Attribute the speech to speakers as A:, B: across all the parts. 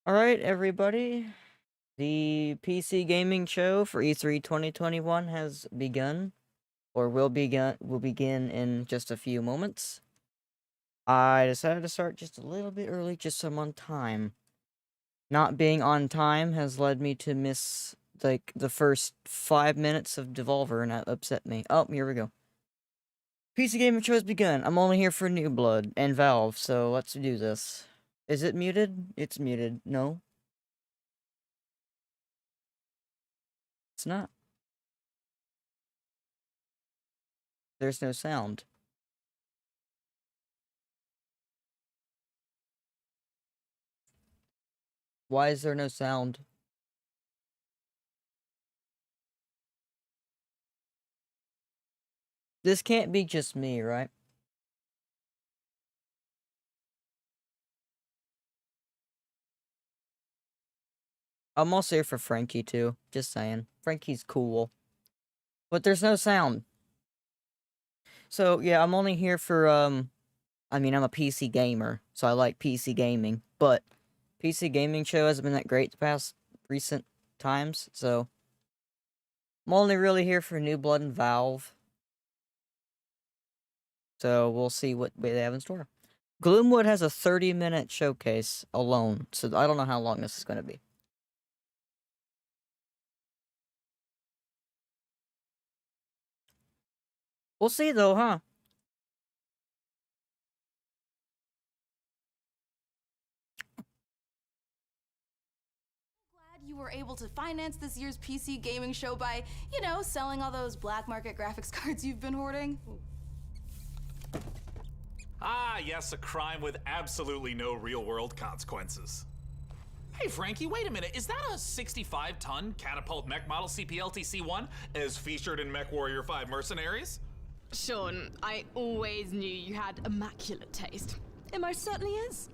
A: Alright, everybody. The PC gaming show for E3 2021 has begun, or will begin in just a few moments. I decided to start just a little bit early, just so I'm on time. Not being on time has led me to miss, like, the first 5 minutes of Devolver, and that upset me. Oh, here we go. PC gaming show has begun. I'm only here for New Blood and Valve, so let's do this. Is it muted? It's muted. No? It's not. There's no sound. Why is there no sound? This can't be just me, right? I'm also here for Frankie, too. Just saying. Frankie's cool. But there's no sound. So, yeah, I'm only here for, I mean, I'm a PC gamer, so I like PC gaming. But PC gaming show hasn't been that great the past recent times, so I'm only really here for New Blood and Valve. So we'll see what they have in store. Gloomwood has a 30-minute showcase alone, so I don't know how long this is going to be. We'll see, though, huh?
B: Glad you were able to finance this year's PC gaming show by, selling all those black market graphics cards you've been hoarding.
C: Ah, yes, a crime with absolutely no real-world consequences. Hey, Frankie, wait a minute. Is that a 65-ton catapult mech model CPLTC-1 as featured in MechWarrior 5 Mercenaries?
D: Sean, I always knew you had immaculate taste. It most certainly is.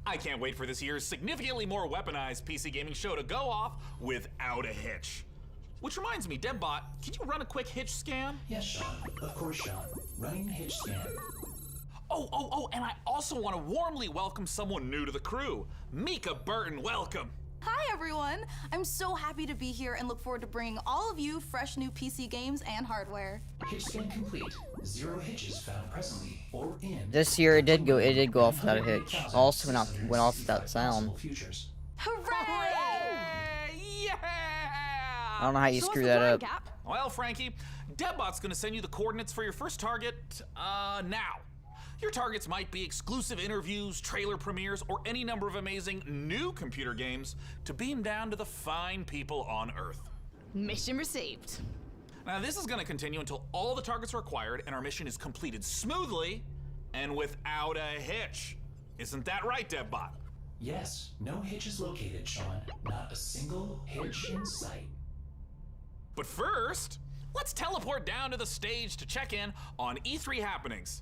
C: I can't wait for this year's significantly more weaponized PC gaming show to go off without a hitch. Which reminds me, Debbot, can you run a quick hitch scan?
E: Yes, Sean. Of course, Sean. Running hitch scan.
C: Oh, and I also want to warmly welcome someone new to the crew. Mika Burton, welcome.
B: Hi, everyone. I'm so happy to be here and look forward to bringing all of you fresh new PC games and hardware.
E: Hitch scan complete. 0 hitches found presently or in.
A: This year it did go off without a hitch. Also went off without sound.
E: Futures.
B: Hooray!
C: Yeah!
A: I don't know how you screw that up.
C: Well, Frankie, Debbot's gonna send you the coordinates for your first target, now. Your targets might be exclusive interviews, trailer premieres, or any number of amazing new computer games to beam down to the fine people on Earth.
D: Mission received.
C: Now, this is gonna continue until all the targets are acquired and our mission is completed smoothly and without a hitch. Isn't that right, Debbot?
E: Yes, no hitches located, Sean. Not a single hitch in sight.
C: But first, let's teleport down to the stage to check in on E3 happenings.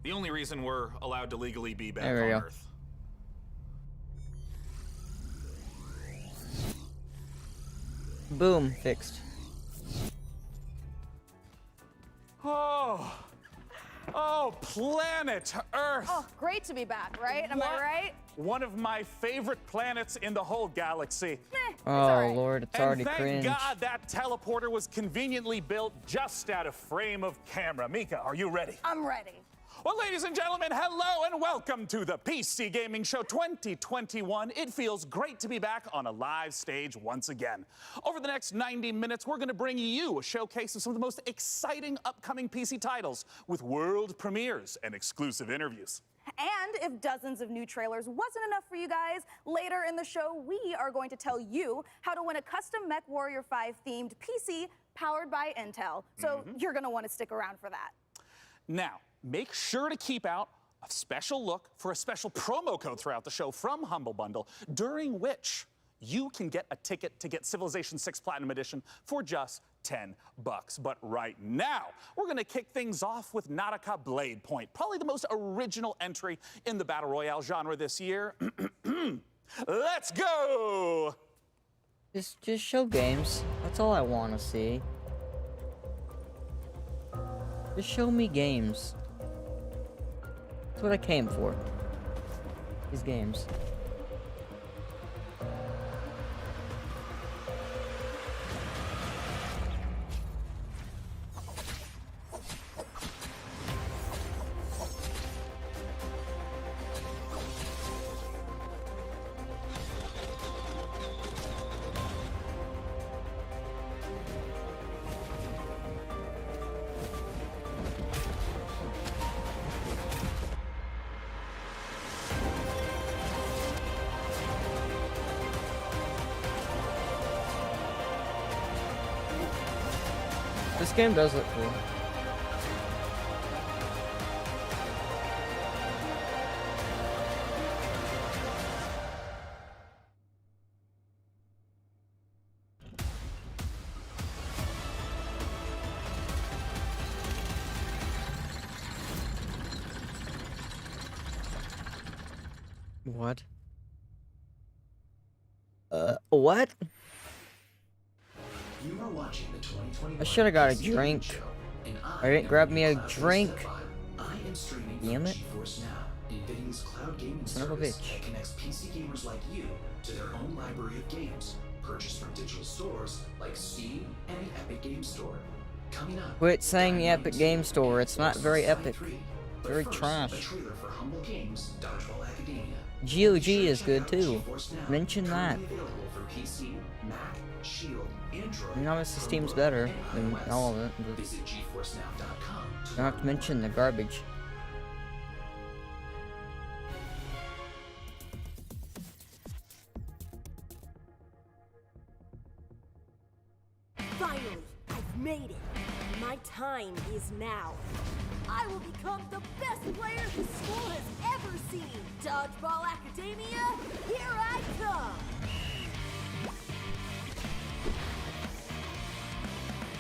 C: The only reason we're allowed to legally be back on Earth.
A: Boom, fixed.
F: Oh, planet Earth!
G: Oh, great to be back, right? Am I right?
F: One of my favorite planets in the whole galaxy.
A: Oh, Lord, it's already
F: And thank
A: cringe.
F: God that teleporter was conveniently built just out of frame of camera. Mika, are you ready?
G: I'm ready.
F: Well, ladies and gentlemen, hello and welcome to the PC Gaming Show 2021. It feels great to be back on a live stage once again. Over the next 90 minutes, we're going to bring you a showcase of some of the most exciting upcoming PC titles with world premieres and exclusive interviews.
G: And if dozens of new trailers wasn't enough for you guys, later in the show, we are going to tell you how to win a custom MechWarrior 5 themed PC powered by Intel. So you're going to want to stick around for that.
F: Now, make sure to keep out a special look for a special promo code throughout the show from Humble Bundle, during which you can get a ticket to get Civilization 6 Platinum Edition for just $10. But right now, we're gonna kick things off with Nautica Blade Point, probably the most original entry in the Battle Royale genre this year. Let's go!
A: Just show games. That's all I want to see. Just show me games. That's what I came for. these games. This game does look cool. What? What?
E: You are watching the 2021
A: I should have got a
E: PC
A: drink.
E: Show, and
A: I didn't
E: am
A: grab
E: your
A: me a
E: cloud
A: drink.
E: cinephile. I am streaming
A: Damn
E: from
A: it.
E: GeForce Now, NVIDIA's cloud gaming
A: Son of a
E: service
A: bitch.
E: that connects PC gamers like you to their own library of games, purchased from digital stores like Steam and the Epic Game Store. Coming up,
A: Quit saying the
E: Dying
A: Epic
E: Light
A: Game
E: 2
A: Store. It's not
E: versus
A: very
E: Sly
A: epic.
E: 3. But
A: Very
E: first,
A: trash.
E: A trailer for Humble Games Dodgeball Academia.
A: GOG
E: Be sure to
A: is
E: check
A: good
E: out
A: too.
E: GeForce Now,
A: Mention that.
E: currently available for PC, Mac, Shield, Android,
A: I mean, obviously Steam's
E: Chromebook,
A: better
E: and
A: than
E: iOS.
A: all of it, but
E: Visit GeForceNow.com
A: I don't have to mention the garbage.
H: Finally, I've made it. My time is now. I will become the best player the school has ever seen. Dodgeball Academia, here I come.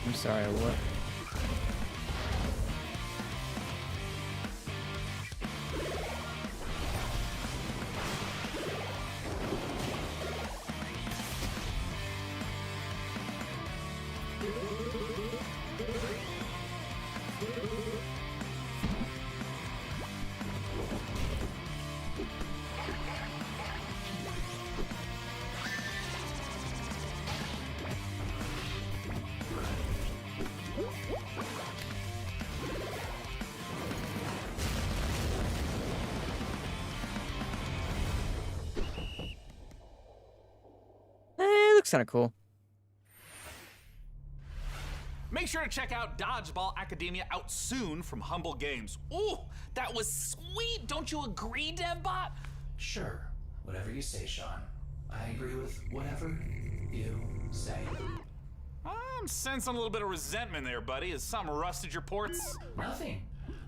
A: I'm sorry, what? It looks kind of cool.
C: Make sure to check out Dodgeball Academia out soon from Humble Games. Ooh, that was sweet. Don't you agree, DevBot?
E: Sure, whatever you say, Sean. I agree with whatever you say.
C: I'm sensing a little bit of resentment there, buddy. Has something rusted your ports?
E: Nothing.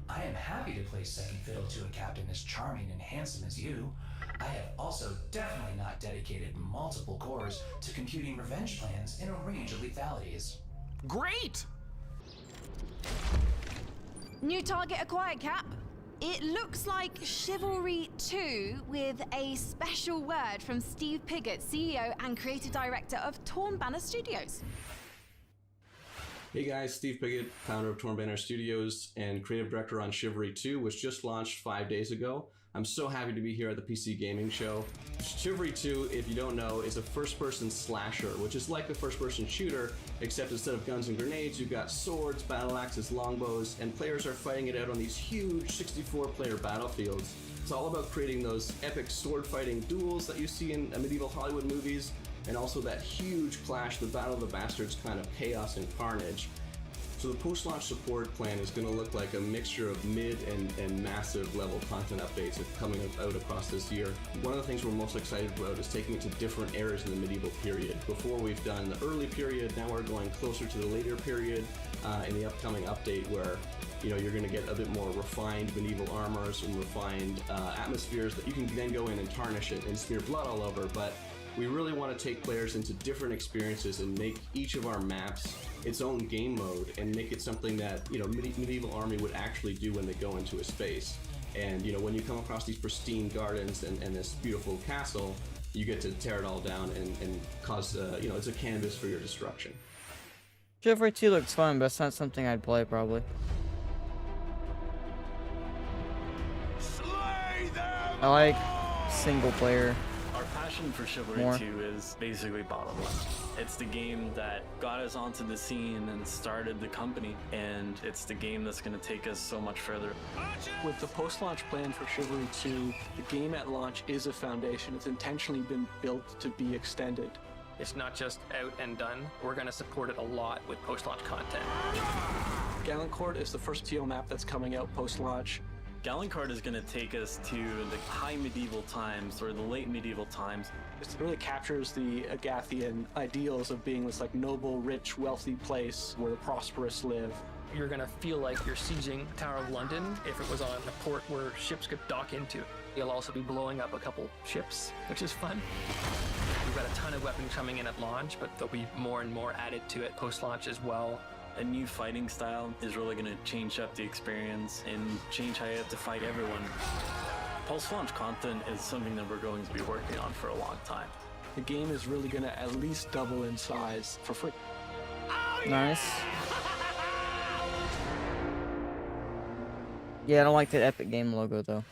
E: I am happy to play second fiddle to a captain as charming and handsome as you. I have also definitely not dedicated multiple cores to computing revenge plans in a range of lethalities.
C: Great!
D: New target acquired, Cap. It looks like Chivalry 2 with a special word from Steve Piggott, CEO and creative director of Torn Banner Studios.
I: Hey guys, Steve Piggott, founder of Torn Banner Studios and creative director on Chivalry 2, which just launched 5 days ago. I'm so happy to be here at the PC Gaming Show. Chivalry 2, if you don't know, is a first-person slasher, which is like a first-person shooter, except instead of guns and grenades, you've got swords, battle axes, longbows, and players are fighting it out on these huge 64-player battlefields. It's all about creating those epic sword-fighting duels that you see in medieval Hollywood movies, and also that huge clash, the Battle of the Bastards kind of chaos and carnage. So the post-launch support plan is going to look like a mixture of mid and massive level content updates coming out across this year. One of the things we're most excited about is taking it to different eras in the medieval period. Before we've done the early period, now we're going closer to the later period in the upcoming update where you're going to get a bit more refined medieval armors and refined atmospheres that you can then go in and tarnish it and smear blood all over. But we really want to take players into different experiences and make each of our maps its own game mode and make it something that medieval army would actually do when they go into a space. And when you come across these pristine gardens and this beautiful castle, you get to tear it all down and cause it's a canvas for your destruction.
A: Chivalry 2 looks fun, but it's not something I'd play probably. I like single player.
J: Our passion for Chivalry
A: More.
J: 2 is basically bottomless. It's the game that got us onto the scene and started the company, and it's the game that's going to take us so much further.
K: With the post-launch plan for Chivalry 2, the game at launch is a foundation. It's intentionally been built to be extended.
L: It's not just out and done. We're going to support it a lot with post-launch content.
K: Gallancourt is the first TO map that's coming out post-launch.
J: Gallancourt is going to take us to the high medieval times or the late medieval times.
K: It really captures the Agathian ideals of being this like noble, rich, wealthy place where the prosperous live.
L: You're going to feel like you're sieging Tower of London if it was on a port where ships could dock into. You'll also be blowing up a couple ships, which is fun. We've got a ton of weapons coming in at launch, but there'll be more and more added to it post-launch as well.
J: A new fighting style is really going to change up the experience and change how you have to fight everyone. Post-launch content is something that we're going to be working on for a long time.
K: The game is really going to at least double in size for free.
A: Nice. Yeah, I don't like the Epic Game logo though.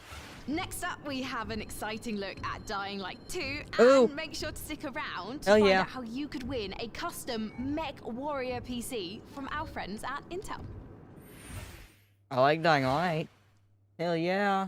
D: Next up, we have an exciting look at Dying Light 2,
A: Ooh.
D: and make sure to stick around to
A: Hell
D: find
A: yeah.
D: out how you could win a custom Mech Warrior PC from our friends at Intel.
A: I like Dying Light. Hell yeah.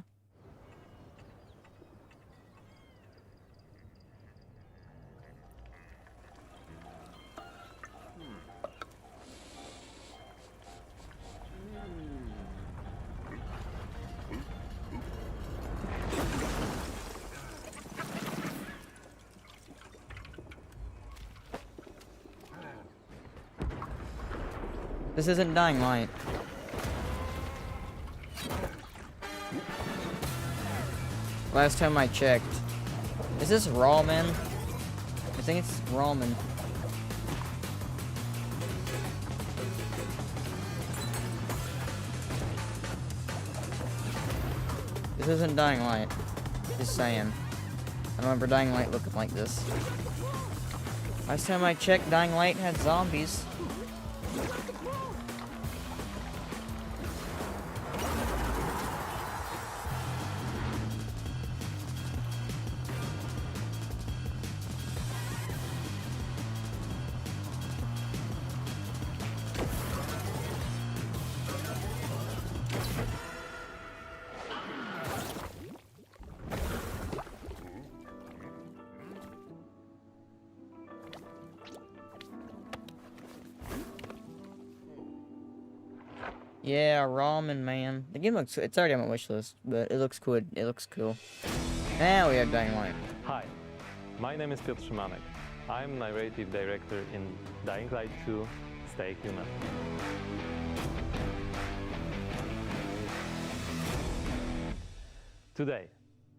A: This isn't Dying Light. Last time I checked. Is this ramen? I think it's ramen. This isn't Dying Light. Just saying. I remember Dying Light looking like this. Last time I checked, Dying Light had zombies. Yeah, ramen, man. The game looks, it's already on my wish list, but it looks good. It looks cool. Now we have Dying Light.
M: Hi, my name is Piotr Szymanek. I'm narrative director in Dying Light 2, Stay Human. Today,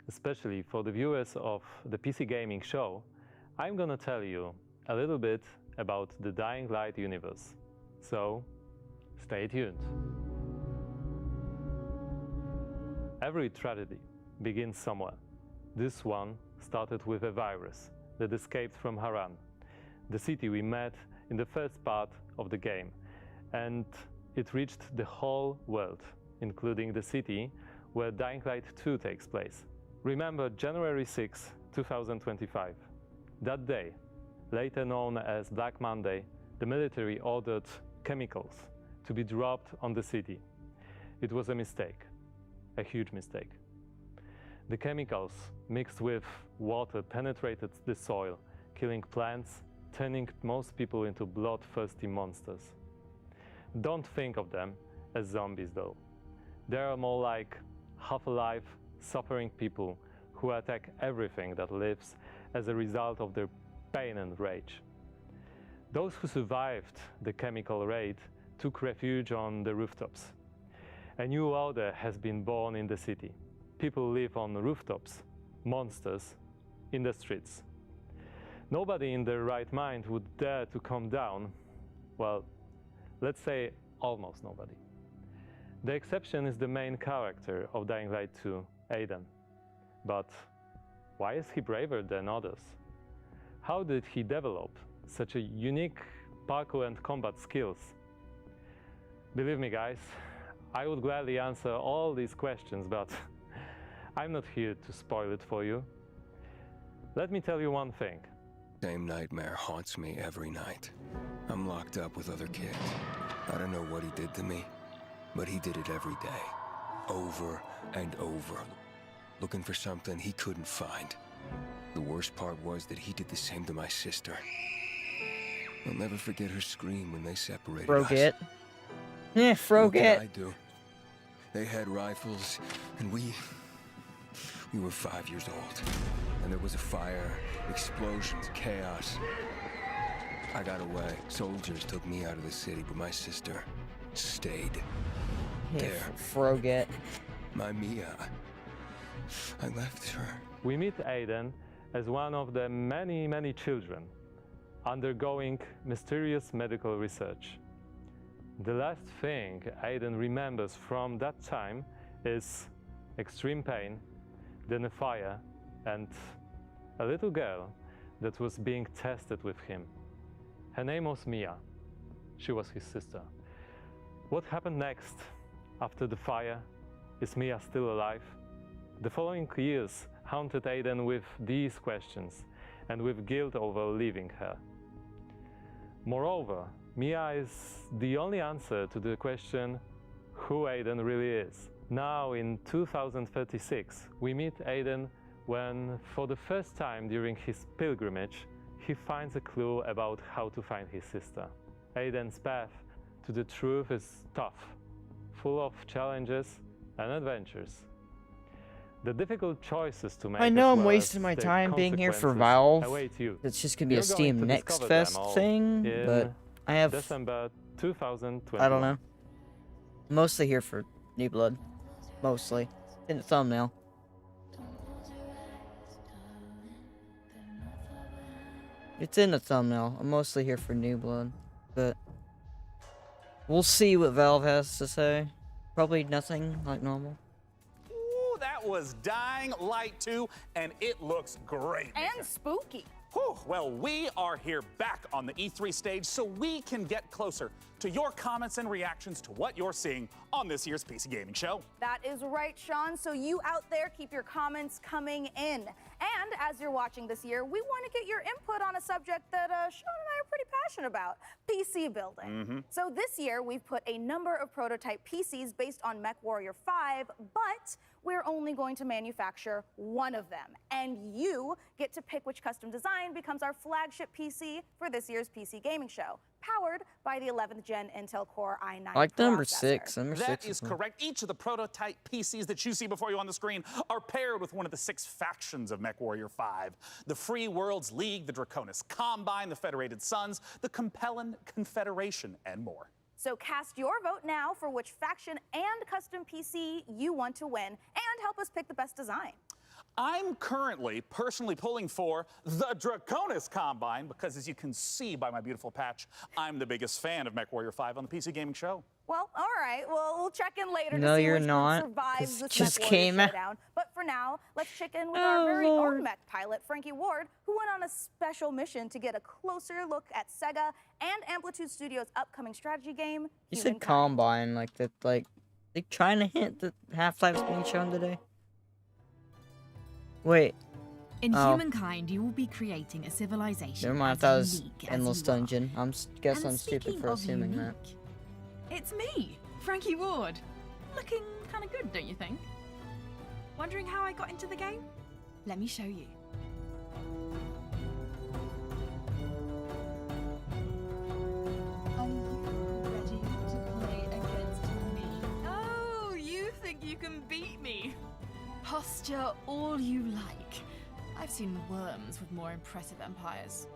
M: especially for the viewers of the PC Gaming Show, I'm gonna tell you a little bit about the Dying Light universe. So, stay tuned. Every tragedy begins somewhere. This one started with a virus that escaped from Haran, the city we met in the first part of the game, and it reached the whole world, including the city where Dying Light 2 takes place. Remember January 6, 2025. That day, later known as Black Monday, the military ordered chemicals to be dropped on the city. It was a mistake, a huge mistake. The chemicals mixed with water penetrated the soil, killing plants, turning most people into bloodthirsty monsters. Don't think of them as zombies though. They are more like half-alive, suffering people who attack everything that lives as a result of their pain and rage. Those who survived the chemical raid took refuge on the rooftops. A new order has been born in the city. People live on rooftops, monsters in the streets. Nobody in their right mind would dare to come down. Well, let's say almost nobody. The exception is the main character of Dying Light 2, Aiden. But why is he braver than others? How did he develop such a unique parkour and combat skills? Believe me guys, I would gladly answer all these questions, but I'm not here to spoil it for you. Let me tell you one thing.
N: Same nightmare haunts me every night. I'm locked up with other kids. I don't know what he did to me, but he did it every day. Over and over. Looking for something he couldn't find. The worst part was that he did the same to my sister. I'll never forget her scream when they separated us.
A: Froget. Yeah,
N: What did
A: Froget.
N: I do? They had rifles, and we were 5 years old. And there was a fire, explosions, chaos. I got away. Soldiers took me out of the city, but my sister stayed.
A: Yeah,
N: There.
A: Froget.
N: My Mia. I left her.
M: We meet Aiden as one of the many, many children undergoing mysterious medical research. The last thing Aiden remembers from that time is extreme pain, then a fire, and a little girl that was being tested with him. Her name was Mia. She was his sister. What happened next after the fire? Is Mia still alive? The following years haunted Aiden with these questions and with guilt over leaving her. Moreover, Mia is the only answer to the question who Aiden really is. Now in 2036, we meet Aiden when, for the first time during his pilgrimage, he finds a clue about how to find his sister. Aiden's path to the truth is tough, full of challenges and adventures. The difficult choices to make
A: I know
M: as
A: I'm
M: well
A: wasting
M: as
A: my
M: the
A: time being here for
M: consequences
A: Valve.
M: await you.
A: It's just gonna be
M: You're
A: a
M: going
A: Steam
M: to
A: Next
M: discover
A: Fest
M: them all
A: thing,
M: in
A: but I have,
M: December 2021.
A: I don't know. Mostly here for New Blood. Mostly. In the thumbnail. It's in the thumbnail. I'm mostly here for New Blood, but we'll see what Valve has to say. Probably nothing like normal.
F: Ooh, that was Dying Light 2, and it looks great.
G: And spooky.
F: Whew, well, we are here back on the E3 stage so we can get closer to your comments and reactions to what you're seeing on this year's PC Gaming Show.
G: That is right, Sean. So you out there, keep your comments coming in. And as you're watching this year, we want to get your input on a subject that Sean and I are pretty passionate about, PC building. So this year, we've put a number of prototype PCs based on MechWarrior 5, but we're only going to manufacture one of them. And you get to pick which custom design becomes our flagship PC for this year's PC Gaming Show, powered by the 11th Gen Intel Core i9
A: I like number
G: processor.
A: 6. Number 6
F: That is correct. Each of the prototype PCs that you see before you on the screen are paired with one of the 6 factions of MechWarrior 5. The Free Worlds League, the Draconis Combine, the Federated Sons, the Compellin Confederation, and more.
G: So cast your vote now for which faction and custom PC you want to win, and help us pick the best design.
F: I'm currently personally pulling for the Draconis Combine because, as you can see by my beautiful patch, I'm the biggest fan of MechWarrior 5 on the PC Gaming Show.
G: Well, all right. Well, we'll check in later
A: No,
G: to see
A: you're
G: which group
A: not,
G: survives
A: 'cause
G: this
A: it just
G: MechWarrior
A: came out.
G: showdown. But for now, let's check in with
A: Oh,
G: our very
A: Lord.
G: own mech pilot, Frankie Ward, who went on a special mission to get a closer look at Sega and Amplitude Studios' upcoming strategy game,
A: You said
G: Humankind.
A: Combine, like that, like, they trying to hint that Half-Life's being shown today? Wait.
O: In
A: Oh.
O: Humankind, you will be creating a civilization.
A: Never mind, I
O: as
A: thought it was
O: unique as
A: Endless
O: you are.
A: Dungeon. Guess
O: And
A: I'm stupid
O: speaking
A: for
O: of
A: assuming that.
O: unique, It's me, Frankie Ward. Looking kind of good, don't you think? Wondering how I got into the game? Let me show you. Are you ready to play against me? Oh, you think you can beat me? Posture all you like. I've seen worms with more impressive empires.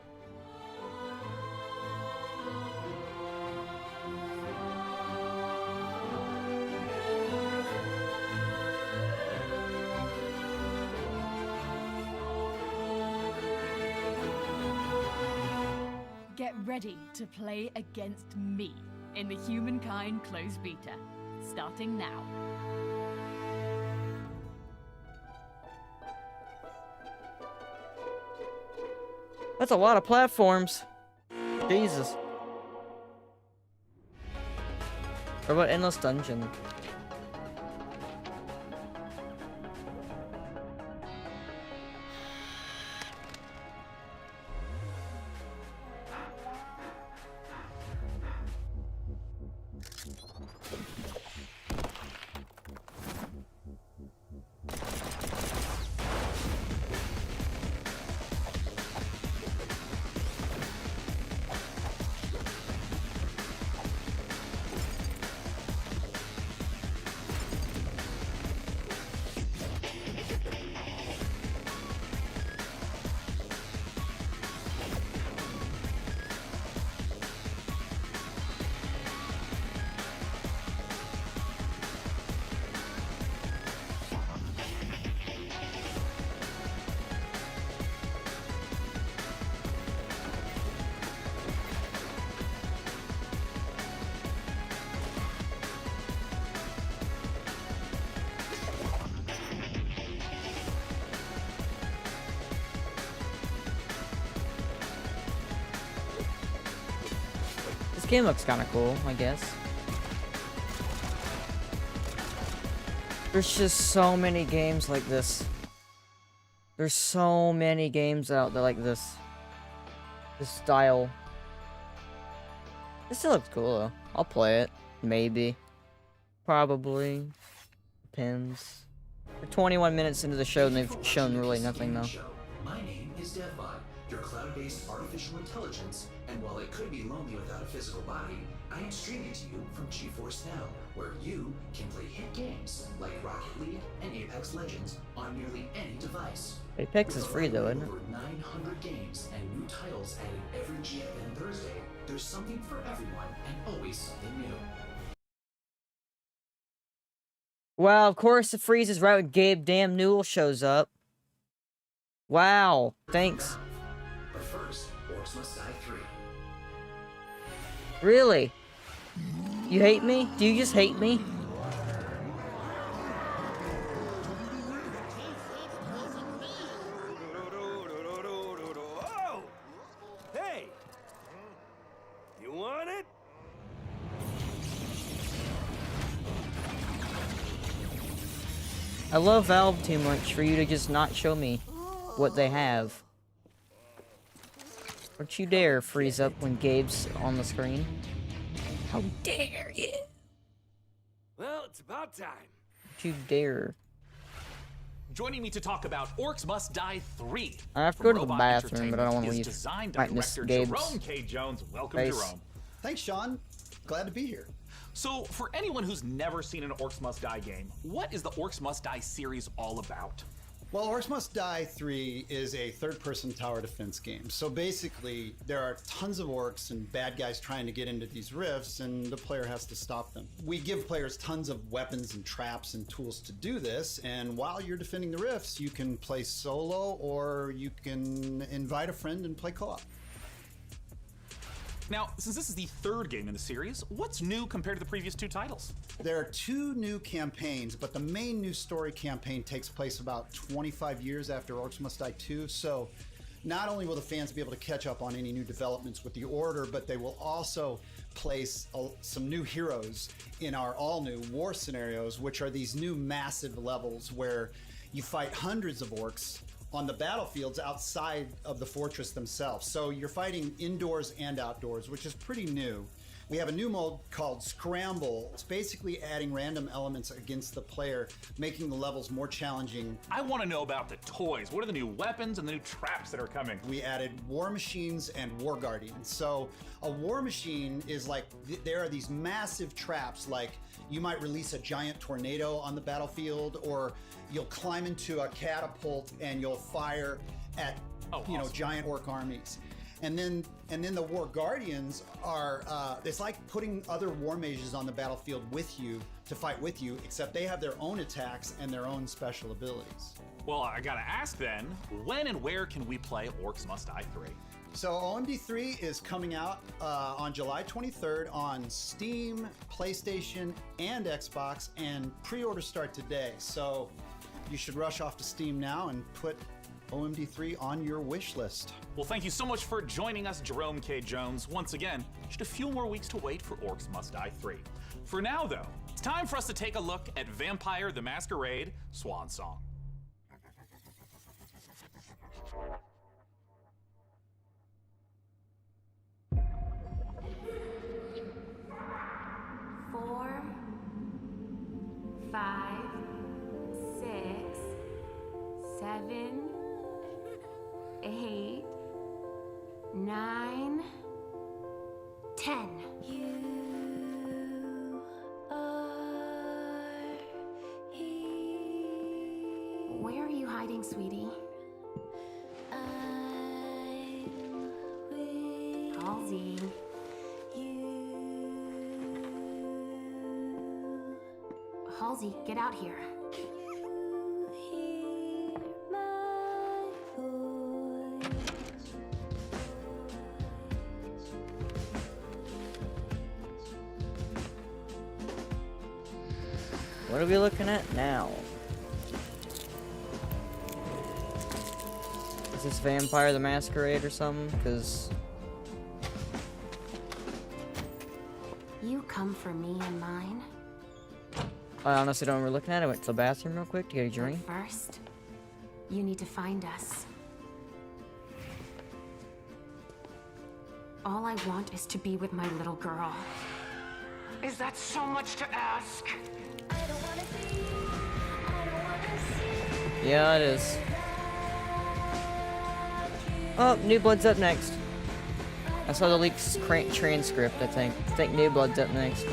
O: Get ready to play against me in the Humankind closed beta, starting now.
A: That's a lot of platforms. Jesus. What about Endless Dungeon? skin looks kind of cool, I guess. There's just so many games like this. There's so many games out there like this. This style. This still looks cool though. I'll play it. Maybe. Probably. Depends. We're 21 minutes into the show and they've shown really nothing though.
E: My name is DevBot, your cloud-based artificial intelligence, and while it could be lonely without a physical body, I am streaming to you from GeForce Now, where you can play hit games like Rocket League and Apex Legends on nearly any device.
A: Apex is free though, isn't it?
E: Over 900 games and new titles added every GFN Thursday, there's something for everyone and always something new.
A: Wow, of course it freezes right when Gabe Damn Newell shows up. Wow, thanks.
E: But first, Orcs Must Die 3.
A: Really? You hate me? Do you just hate me?
P: Oh! Hey! You want it?
A: I love Valve too much for you to just not show me what they have. Don't you dare freeze up when Gabe's on the screen. How dare you?
P: Well, it's about time.
A: Don't you dare.
C: Joining me to talk about Orcs Must Die 3.
A: I have to go to the bathroom, but I don't want to leave.
C: Design
A: Might miss
C: director
A: Gabe's
C: Jerome K. Jones. Welcome,
A: face.
C: Jerome.
Q: Thanks, Sean. Glad to be here.
C: So, for anyone who's never seen an Orcs Must Die game, what is the Orcs Must Die series all about?
Q: Well, Orcs Must Die 3 is a third-person tower defense game. So basically, there are tons of orcs and bad guys trying to get into these rifts, and the player has to stop them. We give players tons of weapons and traps and tools to do this, and while you're defending the rifts, you can play solo, or you can invite a friend and play co-op.
C: Now, since this is the third game in the series, what's new compared to the previous two titles?
Q: There are two new campaigns, but the main new story campaign takes place about 25 years after Orcs Must Die 2, so not only will the fans be able to catch up on any new developments with the Order, but they will also place some new heroes in our all-new war scenarios, which are these new massive levels where you fight hundreds of orcs on the battlefields outside of the fortress themselves. So you're fighting indoors and outdoors, which is pretty new. We have a new mode called Scramble. It's basically adding random elements against the player, making the levels more challenging.
C: I want to know about the toys. What are the new weapons and the new traps that are coming?
Q: We added war machines and war guardians. So a war machine is like, there are these massive traps, like you might release a giant tornado on the battlefield, or you'll climb into a catapult and you'll fire at giant orc armies. And then the war guardians are it's like putting other war mages on the battlefield with you to fight with you, except they have their own attacks and their own special abilities.
C: Well, I gotta ask then, when and where can we play Orcs Must Die 3?
Q: So OMD3 is coming out on July 23rd on Steam, PlayStation, and Xbox, and pre-orders start today. So you should rush off to Steam now and put OMD3 on your wish list.
C: Well, thank you so much for joining us, Jerome K. Jones. Once again, just a few more weeks to wait for Orcs Must Die 3. For now, though, it's time for us to take a look at Vampire the Masquerade Swan Song.
D: Four, 5, 6, 7, 8, 9, 10. You are here. Where are you hiding, sweetie? I'm with Halsey. Halsey, get out here.
A: What are we looking at now? Is this Vampire the Masquerade or something? Because
R: You come for me and mine.
A: I honestly don't remember looking at it. I went to the bathroom real quick to get a drink.
R: But first, you need to find us. All I want is to be with my little girl. Is that so much to ask?
A: Yeah, it is. Oh, New Blood's up next. I saw the leaked transcript, I think. I think New Blood's up next.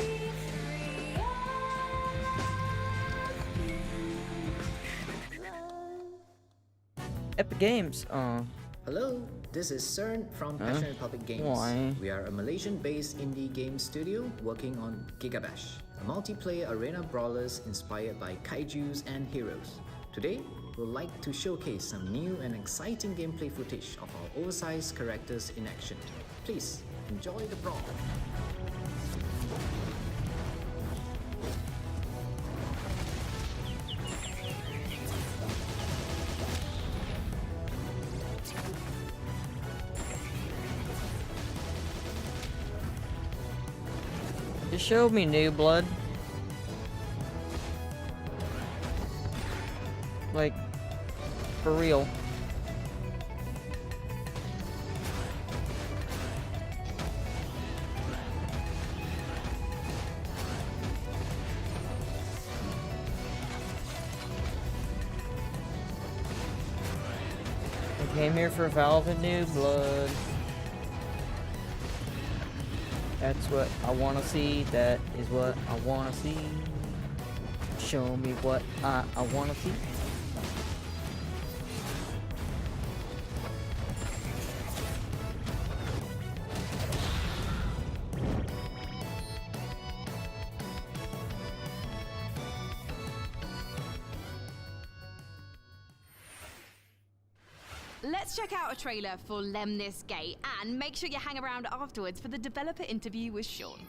A: Epic Games.
S: Hello, this is CERN from Passion Republic Games.
A: Why?
S: We are a Malaysian-based indie game studio working on Gigabash, a multiplayer arena brawlers inspired by kaijus and heroes. Today, we'd like to showcase some new and exciting gameplay footage of our oversized characters in action. Please, enjoy the brawl.
A: Just show me New Blood. Like, for real. I came here for Valve and New Blood. That's what I want to see. That is what I want to see. Show me what I want to see.
D: Let's check out a trailer for Lemnis Gate and make sure you hang around afterwards for the developer interview with Sean.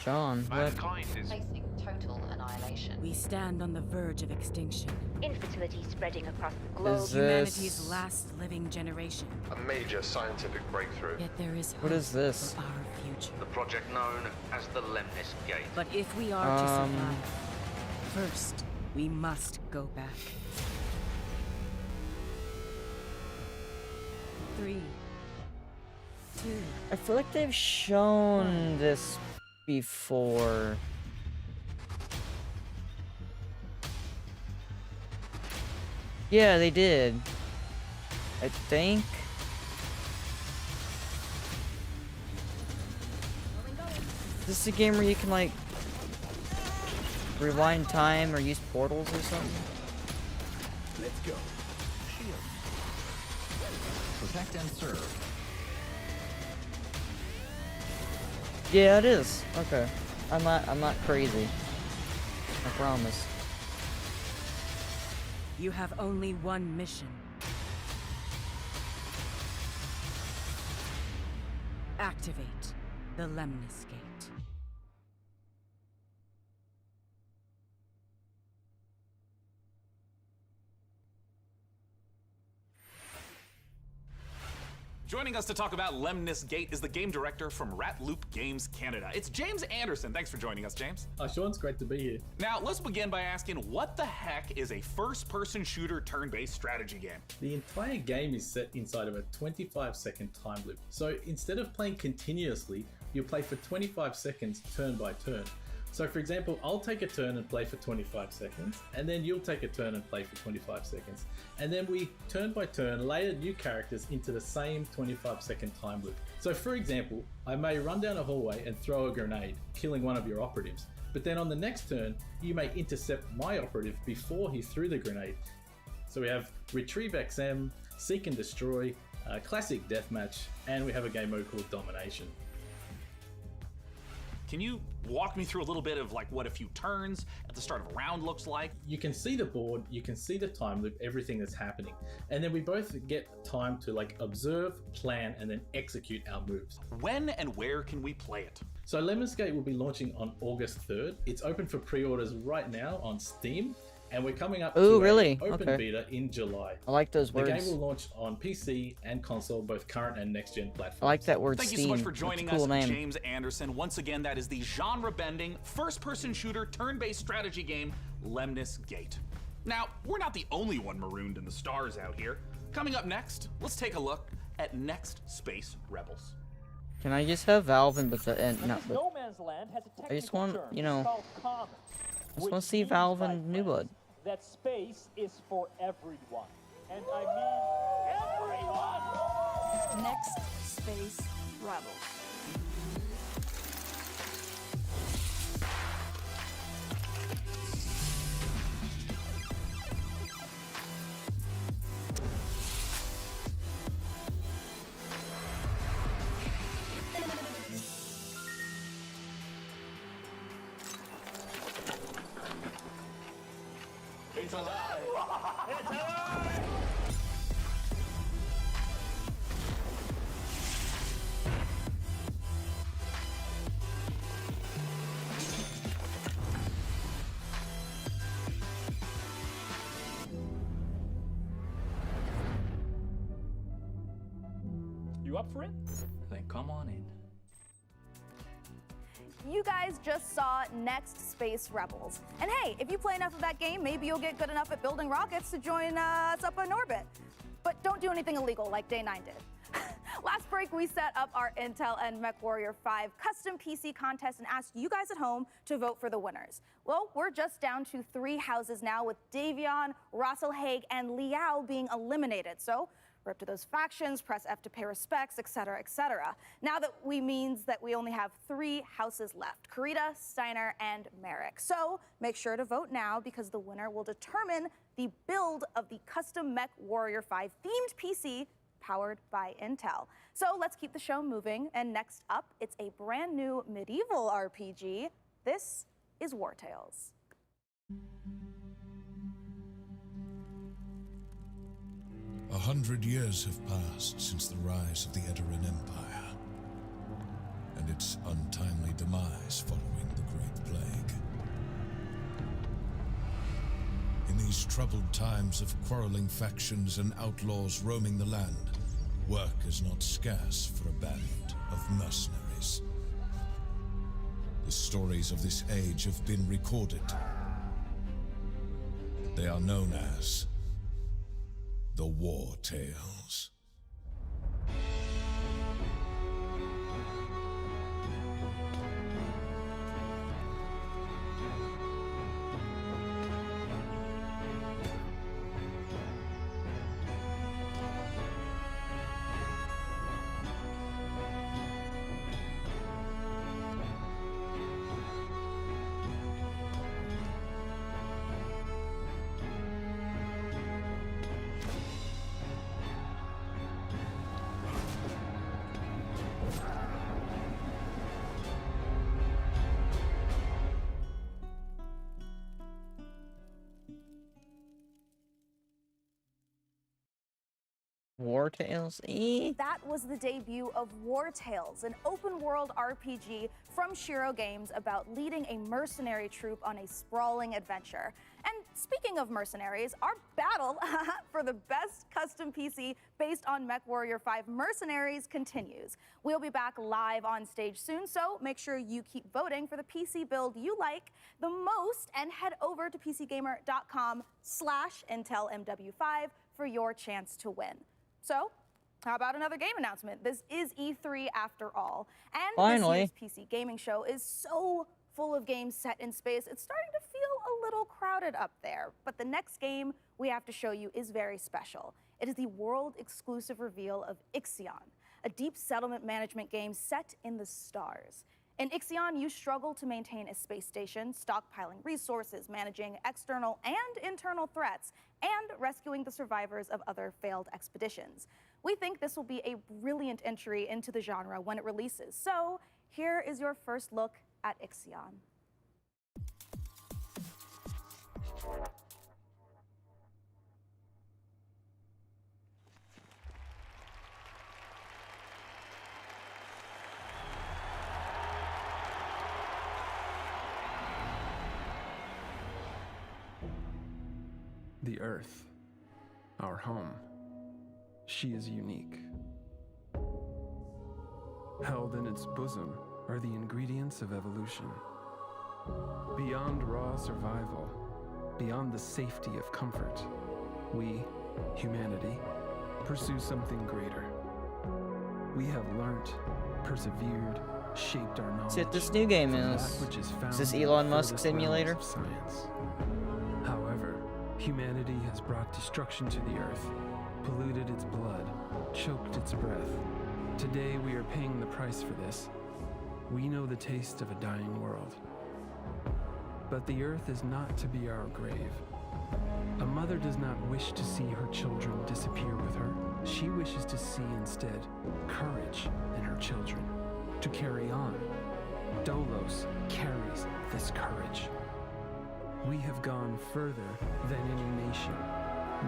A: Sean, what?
T: Mankind is facing total annihilation.
U: We stand on the verge of extinction.
T: Infertility spreading across the globe.
U: Humanity's last living generation.
V: A major scientific breakthrough.
U: Yet there is
A: What
U: hope
A: is this?
U: for our future.
V: The project known as the Lemnis Gate.
U: But if we are to survive, first we must go back. 3, 2.
A: I feel like they've shown this before. Yeah, they did. I think. Is this a game where you can like rewind time or use portals or something?
W: Let's go. Shield. Protect and serve.
A: Yeah, it is. Okay. I'm not crazy. I promise.
U: You have only one mission. Activate the Lemnis Gate.
C: Joining us to talk about Lemnis Gate is the game director from Rat Loop Games Canada. It's James Anderson. Thanks for joining us, James.
X: Sean, it's great to be here.
C: Now, let's begin by asking, what the heck is a first-person shooter turn-based strategy game?
X: The entire game is set inside of a 25-second time loop. So instead of playing continuously, you play for 25 seconds turn by turn. So for example, I'll take a turn and play for 25 seconds, and then you'll take a turn and play for 25 seconds. And then we, turn by turn, layer new characters into the same 25-second time loop. So for example, I may run down a hallway and throw a grenade, killing one of your operatives. But then on the next turn, you may intercept my operative before he threw the grenade. So we have Retrieve XM, Seek and Destroy, Classic Deathmatch, and we have a game mode called Domination.
C: Can you walk me through a little bit of like what a few turns at the start of a round looks like?
X: You can see the board, you can see the time loop, everything that's happening. And then we both get time to like observe, plan, and then execute our moves.
C: When and where can we play it?
X: So Lemnis Gate will be launching on August 3rd. It's open for pre-orders right now on Steam. and we're coming up
A: Ooh,
X: to
A: really?
X: an open
A: Okay.
X: beta in July.
A: I like those
X: The
A: words.
X: game will launch on PC and console, both current and next-gen platforms.
A: I like that word
C: Thank
A: Steam.
C: you so much for
A: That's
C: joining
A: a cool
C: us,
A: name.
C: James Anderson. Once again, that is the genre-bending, first-person shooter, turn-based strategy game, Lemnis Gate. Now, we're not the only one marooned in the stars out here. Coming up next, let's take a look at Next Space Rebels.
A: Can I just have Valve and Bethesda? Not Beth-
B: No Man's Land has a
A: I just
B: technical
A: want,
B: term.
A: you
B: It's
A: know,
B: called common,
A: I just
B: which
A: want to see
B: means,
A: Valve
B: my
A: and New
B: friends,
A: Blood.
B: that space is for everyone. And I mean everyone!
O: Next Space Rebels.
B: It's alive! It's alive! You up for it? Then come on in.
G: You guys just saw Next Space Rebels. And hey, if you play enough of that game, maybe you'll get good enough at building rockets to join us up in orbit. But don't do anything illegal like Day 9 did. Last break, we set up our Intel and MechWarrior 5 custom PC contest and asked you guys at home to vote for the winners. Well, we're just down to 3 houses now, with Davion, Russell Haig, and Liao being eliminated. So rip to those factions, press F to pay respects, etc., etc. Now that means that we only have 3 houses left: Karita, Steiner, and Merrick. So make sure to vote now, because the winner will determine the build of the custom MechWarrior 5 themed PC powered by Intel. So let's keep the show moving. And next up, it's a brand new medieval RPG. This is War Tales.
H: 100 years have passed since the rise of the Edoran Empire and its untimely demise following the Great Plague. In these troubled times of quarreling factions and outlaws roaming the land, work is not scarce for a band of mercenaries. The stories of this age have been recorded. They are known as the War Tales.
A: War Tales?
G: That was the debut of War Tales, an open-world RPG from Shiro Games about leading a mercenary troop on a sprawling adventure. And speaking of mercenaries, our battle for the best custom PC based on MechWarrior 5 Mercenaries continues. We'll be back live on stage soon, so make sure you keep voting for the PC build you like the most, and head over to pcgamer.com/IntelMW5 for your chance to win. So, how about another game announcement? This is E3 after all. And
A: Finally.
G: this year's PC gaming show is so full of games set in space, it's starting to feel a little crowded up there. But the next game we have to show you is very special. It is the world-exclusive reveal of Ixion, a deep settlement management game set in the stars. In Ixion, you struggle to maintain a space station, stockpiling resources, managing external and internal threats, and rescuing the survivors of other failed expeditions. We think this will be a brilliant entry into the genre when it releases. So here is your first look at Ixion.
I: the Earth, our home. She is unique. Held in its bosom are the ingredients of evolution. Beyond raw survival, beyond the safety of comfort, we, humanity, pursue something greater. We have learnt, persevered, shaped our knowledge.
A: See what this new game is. Is this Elon Musk simulator?
I: Science. However, humanity has brought destruction to the Earth, polluted its blood, choked its breath. Today we are paying the price for this. We know the taste of a dying world. But the Earth is not to be our grave. A mother does not wish to see her children disappear with her. She wishes to see instead courage in her children, to carry on. Dolos carries this courage. We have gone further than any nation,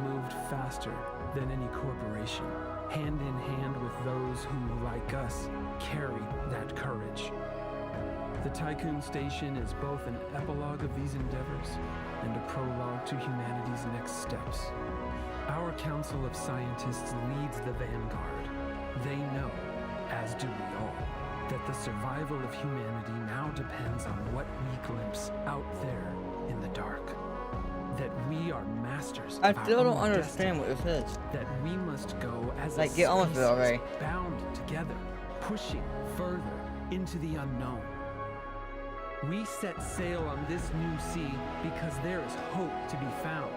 I: moved faster than any corporation, hand in hand with those who, like us, carry that courage. The Tycoon Station is both an epilogue of these endeavors and a prologue to humanity's next steps. Our Council of Scientists leads the vanguard. They know, as do we all, that the survival of humanity now depends on what we glimpse out there in the dark. That we are masters
A: I
I: of our
A: still don't
I: own
A: understand what
I: destiny.
A: this is.
I: That we must go as
A: Like,
I: a
A: get on with it
I: species,
A: already.
I: bound together, pushing further into the unknown. We set sail on this new sea because there is hope to be found,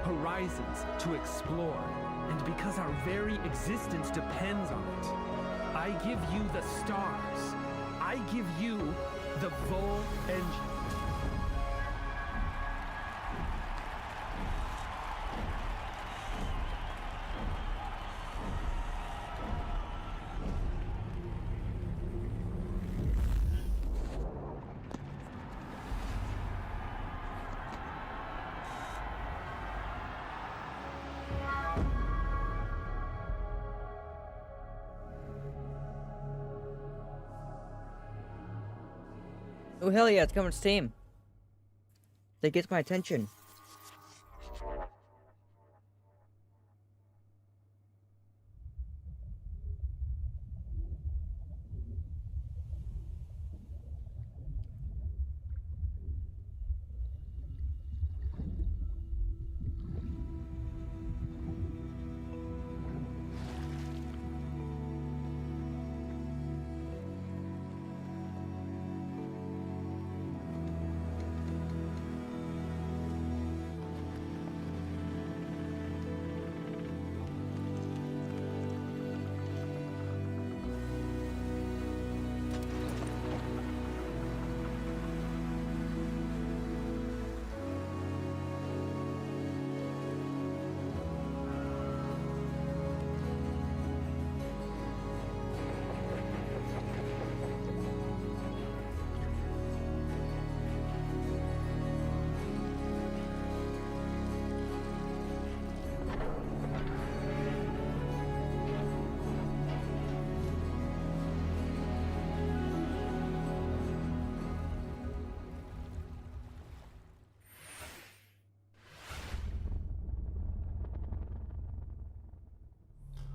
I: horizons to explore, and because our very existence depends on it. I give you the stars. I give you the Vol engine.
A: Oh hell yeah, it's coming to Steam. That gets my attention.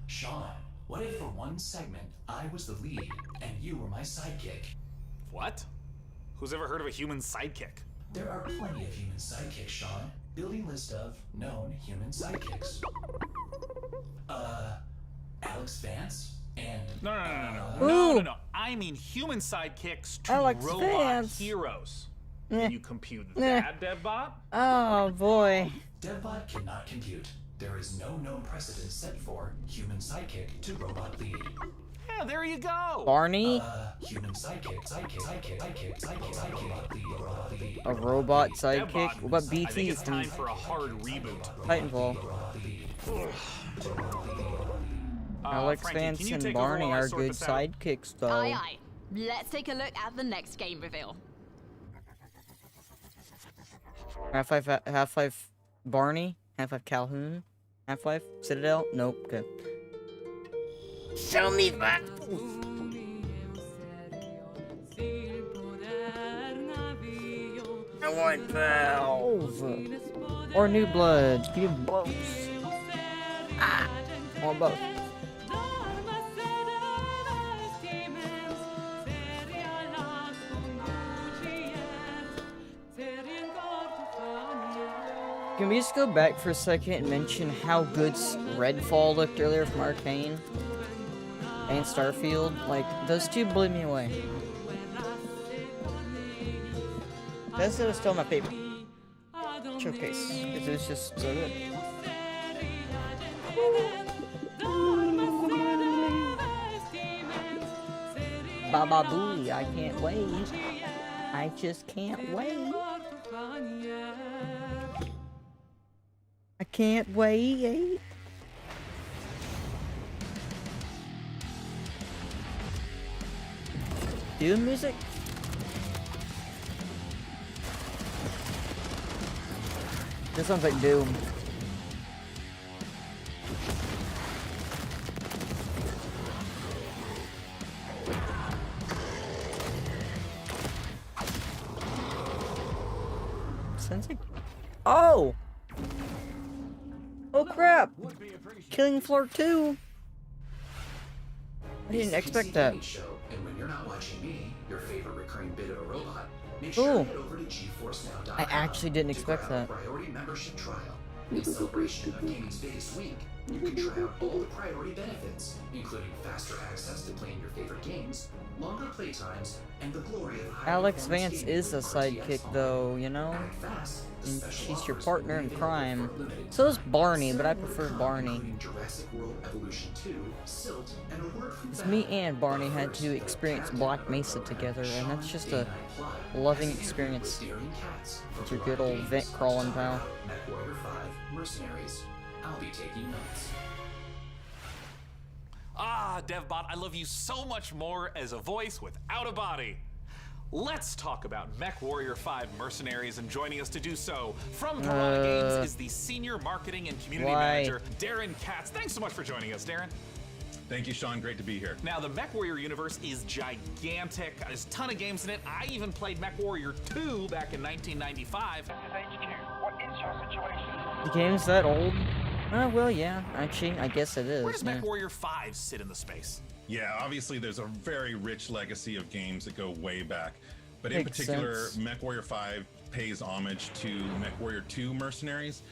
E: Sean, what if for one segment I was the lead and you were my sidekick?
F: What? Who's ever heard of a human sidekick?
E: There are plenty of human sidekicks, Sean. Building list of known human sidekicks. Alex Vance and...
F: No. I mean human sidekicks to
A: Alex
F: robot
A: Vance.
F: heroes.
A: Eh.
F: Can you compute
A: Eh.
F: that, DevBot?
A: Oh boy.
E: DevBot cannot compute. There is no known precedent set for human sidekick to robot lead.
F: Yeah, there you go.
A: Barney?
E: Human sidekick, robot lead.
A: A robot sidekick?
F: DevBot,
A: What about
F: I
A: BT
F: think it's
A: from
F: time for a hard reboot.
A: Titanfall? Alex
F: Frankie,
A: Vance
F: can you
A: and
F: take over
A: Barney
F: while I
A: are
F: sort
A: good
F: this out?
A: sidekicks though.
D: Aye, aye. Let's take a look at the next game reveal.
A: Half-Life Barney? Half-Life Calhoun? Half-Life Citadel? Nope. Okay. Show me that! I want Valve! Or new blood. Give me both. Ah! I want both. Can we just go back for a second and mention how good Redfall looked earlier from Arcane? And Starfield? Like, those two blew me away. Bethesda was still my favorite showcase, because it was just so good. Baba Booey, I can't wait. I just can't wait. I can't wait. Doom music? This sounds like Doom. Sounds like... Oh! Oh crap! Killing Floor 2! I didn't expect that.
E: Show, and when you're not watching me, your favorite recurring bit of a robot, make sure to head over to GeForceNow.com.
A: I actually didn't expect that.
E: Priority membership trial. In celebration of gaming's biggest week, you can try out all the priority benefits, including faster access to playing your favorite games, longer playtimes, and the glory of high
A: Alex Vance is a sidekick, though, you know? And she's your partner in crime. So is Barney, but I prefer Barney. Because me and Barney had to experience Black Mesa together, and that's just a loving experience. It's your good old vent crawling pal.
E: Mercenaries. I'll be taking notes.
C: Ah, DevBot, I love you so much more as a voice without a body. Let's talk about MechWarrior 5 Mercenaries, and joining us to do so from Piranha Games is the Senior Marketing and Community Manager, Darren Katz. Thanks so much for joining us, Darren.
J: Thank you, Sean. Great to be here.
C: Now, the MechWarrior universe is gigantic. There's a ton of games in it. I even played MechWarrior 2 back in 1995.
K: What is your situation?
A: The game's that old? Oh, well, yeah. Actually, I guess it is.
C: Where does MechWarrior 5 sit in the space?
J: Yeah, obviously there's a very rich legacy of games that go way back. But in particular, MechWarrior 5 pays homage to MechWarrior 2 Mercenaries.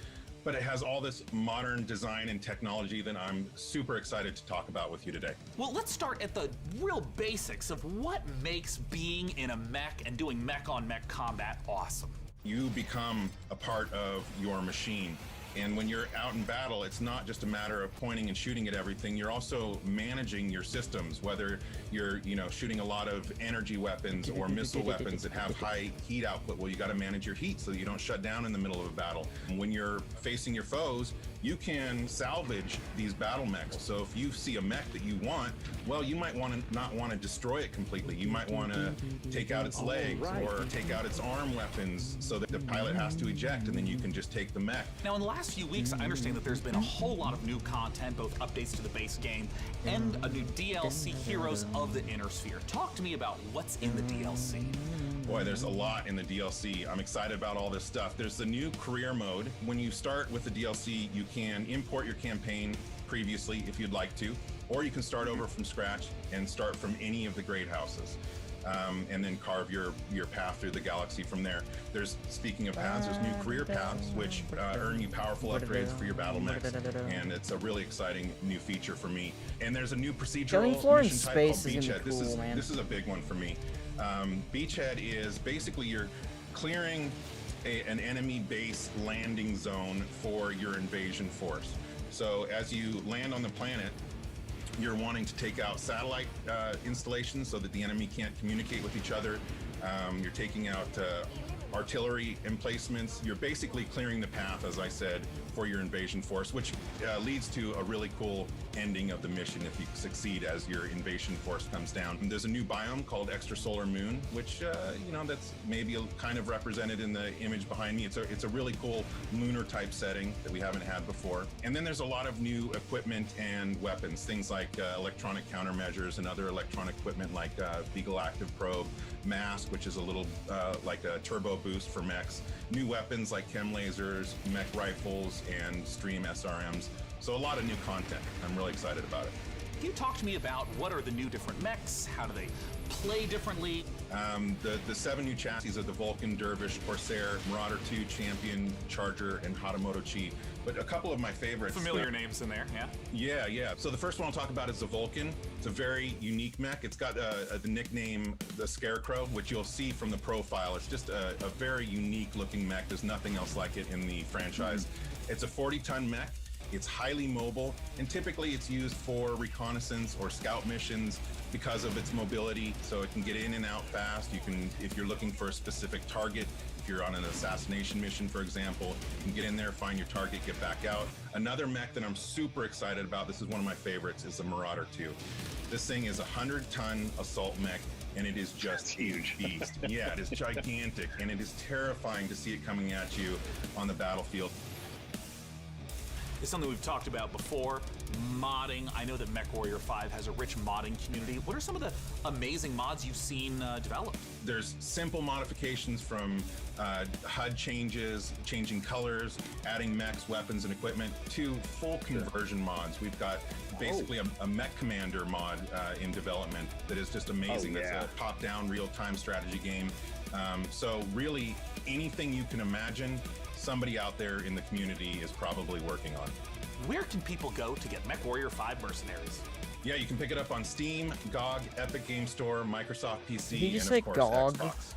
J: But it has all this modern design and technology that I'm super excited to talk about with you today.
C: Well, let's start at the real basics of what makes being in a mech and doing mech-on-mech combat awesome.
J: You become a part of your machine. And when you're out in battle, it's not just a matter of pointing and shooting at everything. You're also managing your systems, whether you're, shooting a lot of energy weapons or missile weapons that have high heat output. Well, you got to manage your heat so that you don't shut down in the middle of a battle. And when you're facing your foes, you can salvage these battle mechs. So if you see a mech that you want, well, you might not want to destroy it completely. You might want to take out its legs or take out its arm weapons so that the pilot has to eject, and then you can just take the mech.
C: Now, in the last few weeks, I understand that there's been a whole lot of new content, both updates to the base game and a new DLC, Heroes of the Inner Sphere. Talk to me about what's in the DLC.
J: Boy, there's a lot in the DLC. I'm excited about all this stuff. There's the new career mode. When you start with the DLC, you can import your campaign previously if you'd like to, or you can start over from scratch and start from any of the great houses. And then carve your path through the galaxy from there. Speaking of paths, there's new career paths, which earn you powerful upgrades for your battle mechs, and it's a really exciting new feature for me. And there's a new procedural mission type called Beachhead. This is a big one for me. Beachhead is basically you're clearing an enemy base landing zone for your invasion force. So as you land on the planet, you're wanting to take out satellite installations so that the enemy can't communicate with each other. You're taking out artillery emplacements. You're basically clearing the path, as I said, for your invasion force, which leads to a really cool ending of the mission if you succeed as your invasion force comes down. And there's a new biome called Extrasolar Moon, which, you know, that's maybe kind of represented in the image behind me. It's a really cool lunar type setting that we haven't had before. And then there's a lot of new equipment and weapons, things like electronic countermeasures and other electronic equipment like Beagle Active Probe, Mask, which is a little like a turbo boost for mechs, new weapons like chem lasers, mech rifles, and stream SRMs. So a lot of new content. I'm really excited about it.
C: Can you talk to me about what are the new different mechs? How do they play differently?
J: The 7 new chassis of the Vulcan, Dervish, Corsair, Marauder 2, Champion, Charger, and Hatamoto Chi. But a couple of my favorites.
C: Familiar names in there, yeah?
J: Yeah. So the first one I'll talk about is the Vulcan. It's a very unique mech. It's got the nickname the Scarecrow, which you'll see from the profile. It's just a very unique looking mech. There's nothing else like it in the franchise. It's a 40-ton mech. It's highly mobile, and typically it's used for reconnaissance or scout missions because of its mobility, so it can get in and out fast. You can, if you're looking for a specific target, if you're on an assassination mission, for example, you can get in there, find your target, get back out. Another mech that I'm super excited about, this is one of my favorites, is the Marauder 2. This thing is a 100-ton assault mech, and it is just huge beast. Yeah, it is gigantic, and it is terrifying to see it coming at you on the battlefield.
C: It's something we've talked about before, modding. I know that MechWarrior 5 has a rich modding community. What are some of the amazing mods you've seen developed?
J: There's simple modifications from HUD changes, changing colors, adding mechs, weapons, and equipment, to full conversion mods. We've got basically a mech commander mod in development that is just amazing. That's a top-down real-time strategy game. So really, anything you can imagine, somebody out there in the community is probably working on.
C: Where can people go to get MechWarrior 5 Mercenaries?
J: Yeah, you can pick it up on Steam, GOG, Epic Game Store, Microsoft PC, and of course
A: GOG?
J: Xbox.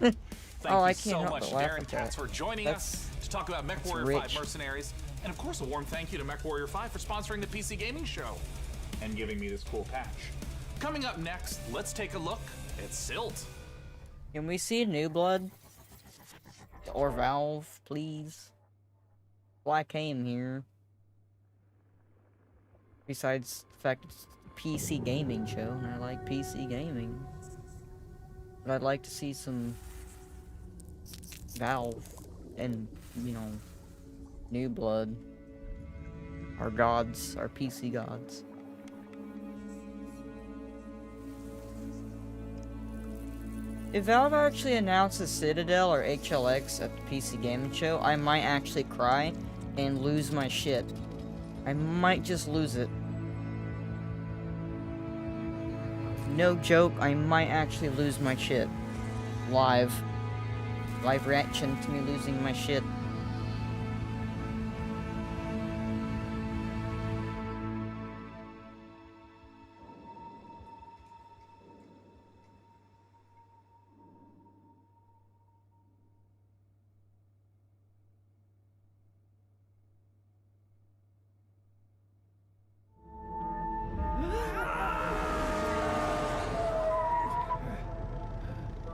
C: Thank
A: I
C: you
A: can't
C: so
A: help
C: much,
A: but laugh
C: Darren
A: at
C: Katz,
A: that.
C: for joining us to talk about MechWarrior 5 Mercenaries. And of course, a warm thank you to MechWarrior 5 for sponsoring the PC Gaming Show and giving me this cool patch. Coming up next, let's take a look at Silt.
A: Can we see New Blood? Or Valve, please? Well, I came here. Besides the fact it's a PC gaming show, and I like PC gaming. But I'd like to see some Valve and, you know, New Blood. Our gods, our PC gods. If Valve actually announces Citadel or HLX at the PC Gaming Show, I might actually cry and lose my shit. I might just lose it. No joke, I might actually lose my shit. Live reaction to me losing my shit.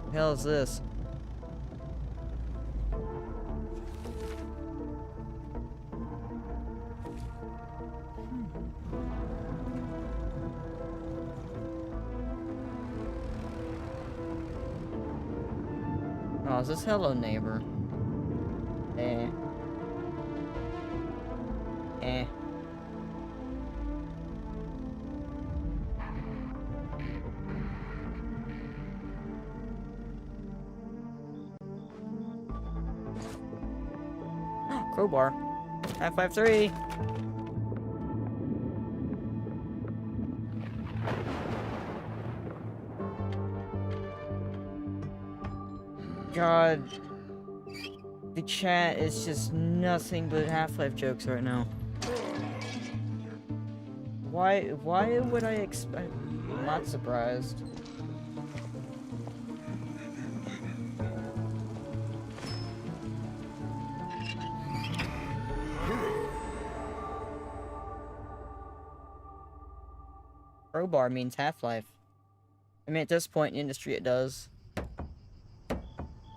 A: What the hell is this? Oh, is this Hello Neighbor? Eh. Crowbar. 553. God. The chat is just nothing but Half-Life jokes right now. Why would I expect? I'm not surprised. Crowbar means Half-Life. I mean, at this point in the industry, it does.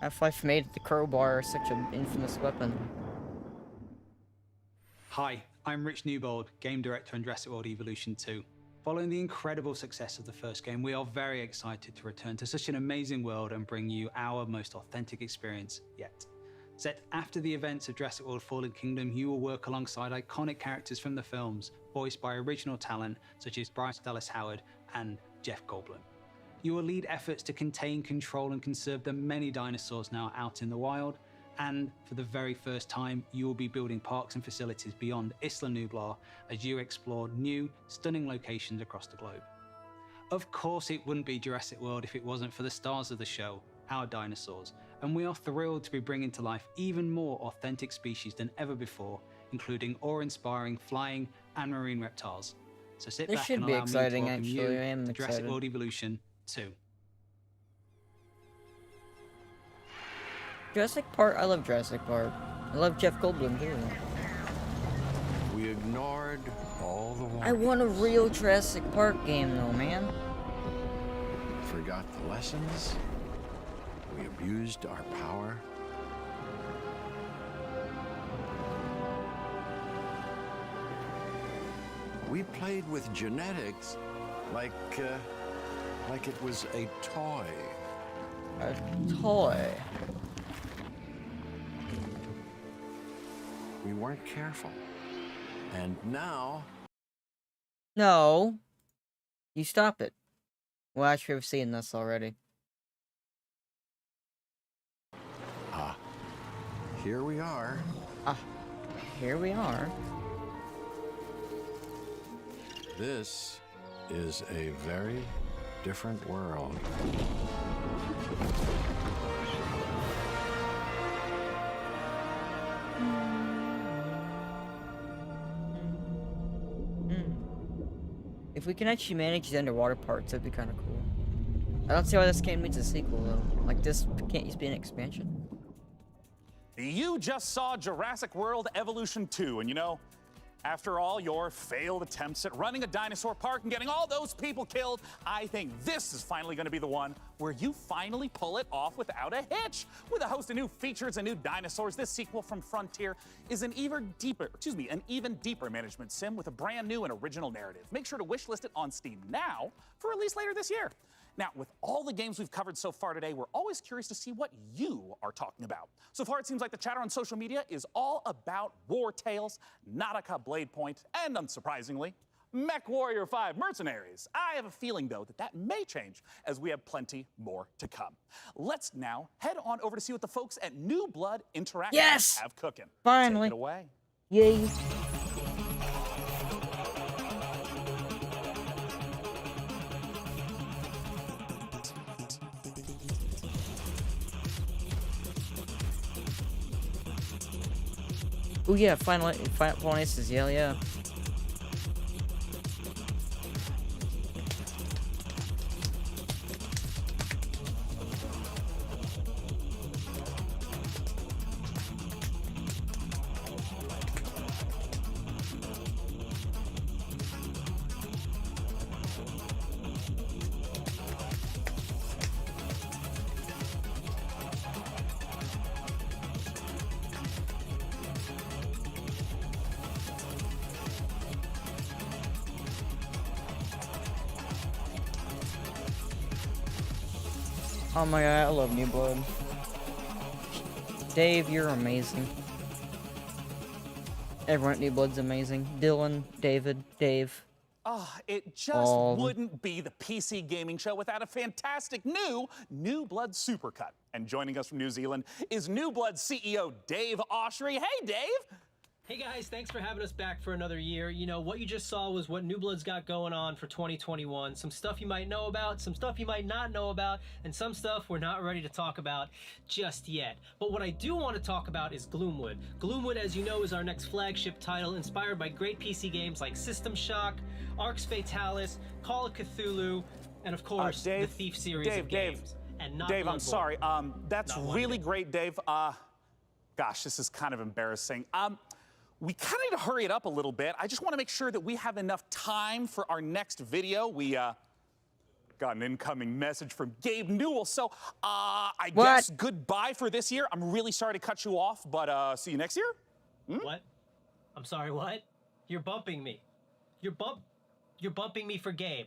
A: Half-Life made the crowbar such an infamous weapon.
L: Hi, I'm Rich Newbold, Game Director on Jurassic World Evolution 2. Following the incredible success of the first game, we are very excited to return to such an amazing world and bring you our most authentic experience yet. Set after the events of Jurassic World Fallen Kingdom, you will work alongside iconic characters from the films, voiced by original talent such as Bryce Dallas Howard and Jeff Goldblum. You will lead efforts to contain, control, and conserve the many dinosaurs now out in the wild, and for the very first time, you will be building parks and facilities beyond Isla Nublar as you explore new, stunning locations across the globe. Of course, it wouldn't be Jurassic World if it wasn't for the stars of the show, our dinosaurs, and we are thrilled to be bringing to life even more authentic species than ever before, including awe-inspiring flying and marine reptiles. So sit
A: This
L: back
A: should
L: and
A: be
L: allow
A: exciting,
L: me to welcome
A: actually.
L: you
A: I am
L: to Jurassic
A: excited.
L: World Evolution 2.
A: Jurassic Park. I love Jurassic Park. I love Jeff Goldblum too.
W: We ignored all the warnings.
A: I want a real Jurassic Park game though, man.
W: Forgot the lessons. We abused our power. We played with genetics like it was a toy.
A: A toy.
W: We weren't careful. And now...
A: No. You stop it. Well, I should have seen this already.
W: Ah. Here we are.
A: Ah. Here we are.
W: This is a very different world.
A: If we can actually manage the underwater parts, that'd be kind of cool. I don't see why this game needs a sequel, though. Like, this can't just be an expansion.
F: You just saw Jurassic World Evolution 2, and you know, after all your failed attempts at running a dinosaur park and getting all those people killed, I think this is finally going to be the one where you finally pull it off without a hitch. With a host of new features and new dinosaurs, this sequel from Frontier is an even deeper management sim with a brand new and original narrative. Make sure to wishlist it on Steam now for release later this year. Now, with all the games we've covered so far today, we're always curious to see what you are talking about. So far, it seems like the chatter on social media is all about War Tales, Nautica Blade Point, and unsurprisingly, Mech Warrior 5 Mercenaries. I have a feeling, though, that may change as we have plenty more to come. Let's now head on over to see what the folks at New Blood Interactive have cooking.
A: Finally.
F: Take it away.
A: Yay. Oh yeah, Final Aces, yeah. Oh my god, I love New Blood. Dave, you're amazing. Everyone at New Blood's amazing. Dylan, David, Dave.
F: It just wouldn't be the PC gaming show without a fantastic New Blood Supercut. And joining us from New Zealand is New Blood CEO Dave Oshry. Hey, Dave!
M: Hey guys, thanks for having us back for another year. You know, what you just saw was what New Blood's got going on for 2021. Some stuff you might know about, some stuff you might not know about, and some stuff we're not ready to talk about just yet. But what I do want to talk about is Gloomwood. Gloomwood, as you know, is our next flagship title inspired by great PC games like System Shock, Arx Fatalis, Call of Cthulhu, and of course, the Thief series of games. And not
F: Dave,
M: Bloodborne.
F: I'm sorry. That's
M: Not one
F: really
M: bit.
F: great, Dave. Gosh, this is kind of embarrassing. We kind of need to hurry it up a little bit. I just want to make sure that we have enough time for our next video. We got an incoming message from Gabe Newell. So, I
A: What?
F: guess goodbye for this year. I'm really sorry to cut you off, but see you next year.
M: What? I'm sorry, what? You're bumping me. You're bumping me for Gabe.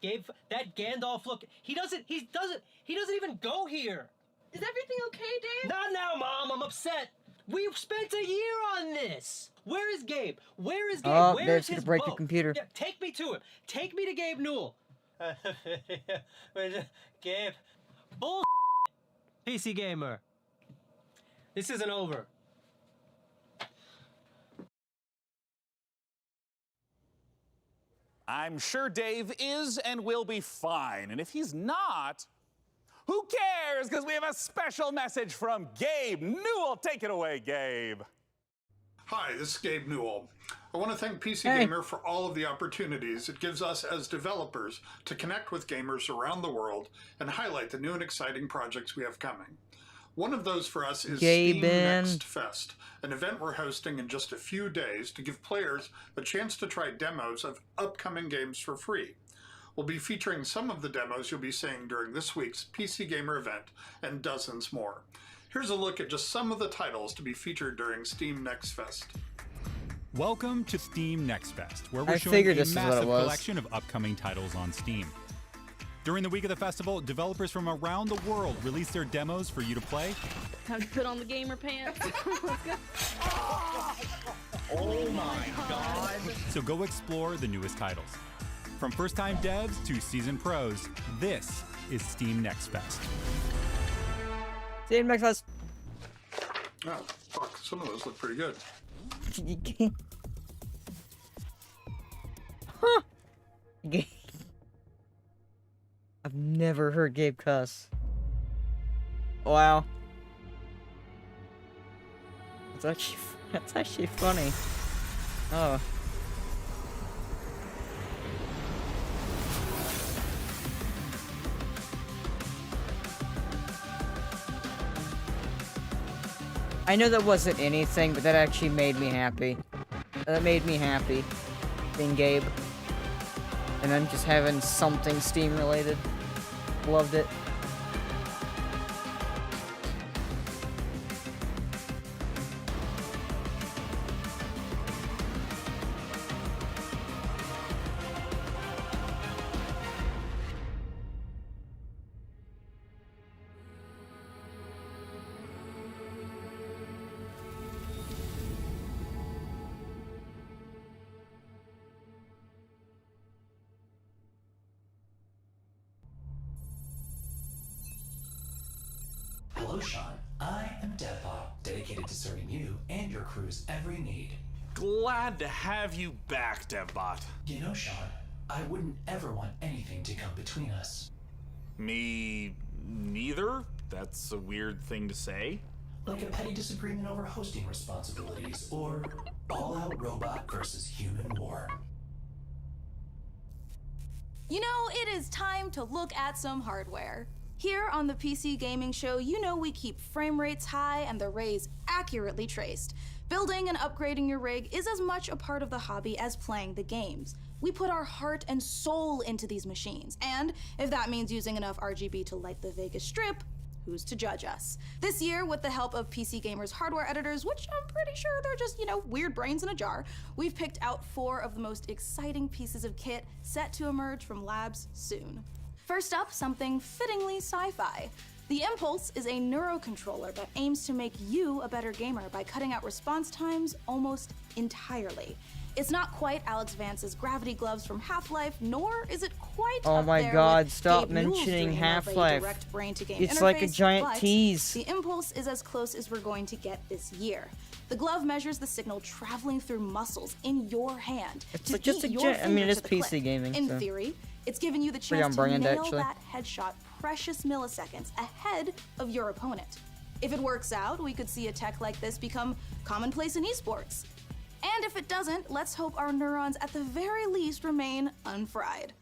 M: Gabe, that Gandalf look, he doesn't even go here.
O: Is everything okay, Dave?
M: Not now, Mom, I'm upset. We've spent a year on this. Where is Gabe? Where is Gabe?
A: Oh,
M: Where
A: Dave's
M: is
A: gonna
M: his
A: break
M: boat?
A: your computer.
M: Yeah, take me to him. Take me to Gabe Newell. Gabe. Bull. PC Gamer. This isn't over.
F: I'm sure Dave is and will be fine. And if he's not, who cares? Because we have a special message from Gabe Newell. Take it away, Gabe.
N: Hi, this is Gabe Newell. I want to thank PC Gamer for all of the opportunities it gives us as developers to connect with gamers around the world and highlight the new and exciting projects we have coming. One of those for us is Steam Next Fest, an event we're hosting in just a few days to give players a chance to try demos of upcoming games for free. We'll be featuring some of the demos you'll be seeing during this week's PC Gamer event and dozens more. Here's a look at just some of the titles to be featured during Steam Next Fest.
P: Welcome to Steam Next Fest, where we're
A: I
P: showing
A: figured
P: a
A: this is what it
P: massive
A: was.
P: collection of upcoming titles on Steam. During the week of the festival, developers from around the world release their demos for you to play.
O: Time to put on the gamer pants. Let's go.
P: Oh my god! So go explore the newest titles. From first-time devs to seasoned pros, this is Steam Next Fest.
A: Steam Next Fest.
N: Oh, fuck, some of those look pretty good.
A: Huh. I've never heard Gabe cuss. Wow. That's actually funny. Oh. I know that wasn't anything, but that actually made me happy. That made me happy. Being Gabe. And then just having something Steam related. Loved it.
E: Hello, Sean. I am Devbot, dedicated to serving you and your crew's every need.
F: Glad to have you back, Devbot.
E: You know, Sean, I wouldn't ever want anything to come between us.
F: Me neither? That's a weird thing to say.
E: Like a petty disagreement over hosting responsibilities, or all-out robot versus human war.
G: You know, it is time to look at some hardware. Here on the PC Gaming Show, you know we keep frame rates high and the rays accurately traced. Building and upgrading your rig is as much a part of the hobby as playing the games. We put our heart and soul into these machines, and if that means using enough RGB to light the Vegas Strip, who's to judge us? This year, with the help of PC Gamer's hardware editors, which I'm pretty sure they're just, weird brains in a jar, we've picked out 4 of the most exciting pieces of kit set to emerge from labs soon. First up, something fittingly sci-fi. The Impulse is a neurocontroller that aims to make you a better gamer by cutting out response times almost entirely. It's not quite Alex Vance's gravity gloves from Half-Life, nor is it quite
A: Oh
G: up
A: my
G: there
A: god,
G: with
A: stop
G: Gabe Newell's
A: mentioning
G: dream of a
A: Half-Life.
G: direct brain-to-game
A: It's like a
G: interface,
A: giant
G: but
A: tease.
G: The Impulse is as close as we're going to get this year. The glove measures the signal traveling through muscles in your hand.
A: It's
G: to
A: like just
G: beat
A: a
G: your
A: giant- I mean,
G: finger
A: it's
G: to the
A: PC
G: click.
A: gaming,
G: In
A: so-
G: theory, it's giving you the
A: Pretty
G: chance
A: on
G: to
A: brand,
G: nail
A: actually.
G: that headshot precious milliseconds ahead of your opponent. If it works out, we could see a tech like this become commonplace in esports. And if it doesn't, let's hope our neurons at the very least remain unfried.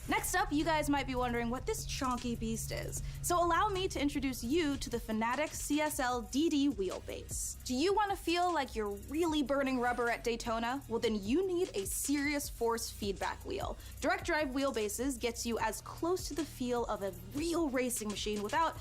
G: Next up, you guys might be wondering what this chonky beast is. So allow me to introduce you to the Fanatec CSL DD wheelbase. Do you want to feel like you're really burning rubber at Daytona? Well, then you need a serious force feedback wheel. Direct drive wheelbases gets you as close to the feel of a real racing machine without,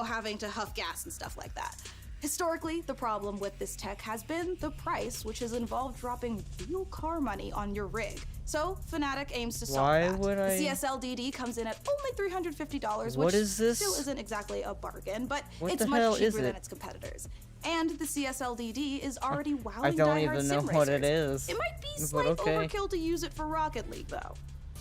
G: having to huff gas and stuff like that. Historically, the problem with this tech has been the price, which has involved dropping real car money on your rig. So, Fanatec aims to solve that.
A: Would I?
G: The CSL DD comes in at only $350,
A: What
G: which
A: is this?
G: still isn't exactly a bargain, but
A: What
G: it's
A: the
G: much
A: hell
G: cheaper
A: is
G: than
A: it?
G: its competitors. And the CSL DD is already wowing
A: I don't
G: diehard
A: even know
G: sim
A: what it
G: racers.
A: is.
G: It might be
A: but
G: slight
A: okay.
G: overkill to use it for Rocket League, though.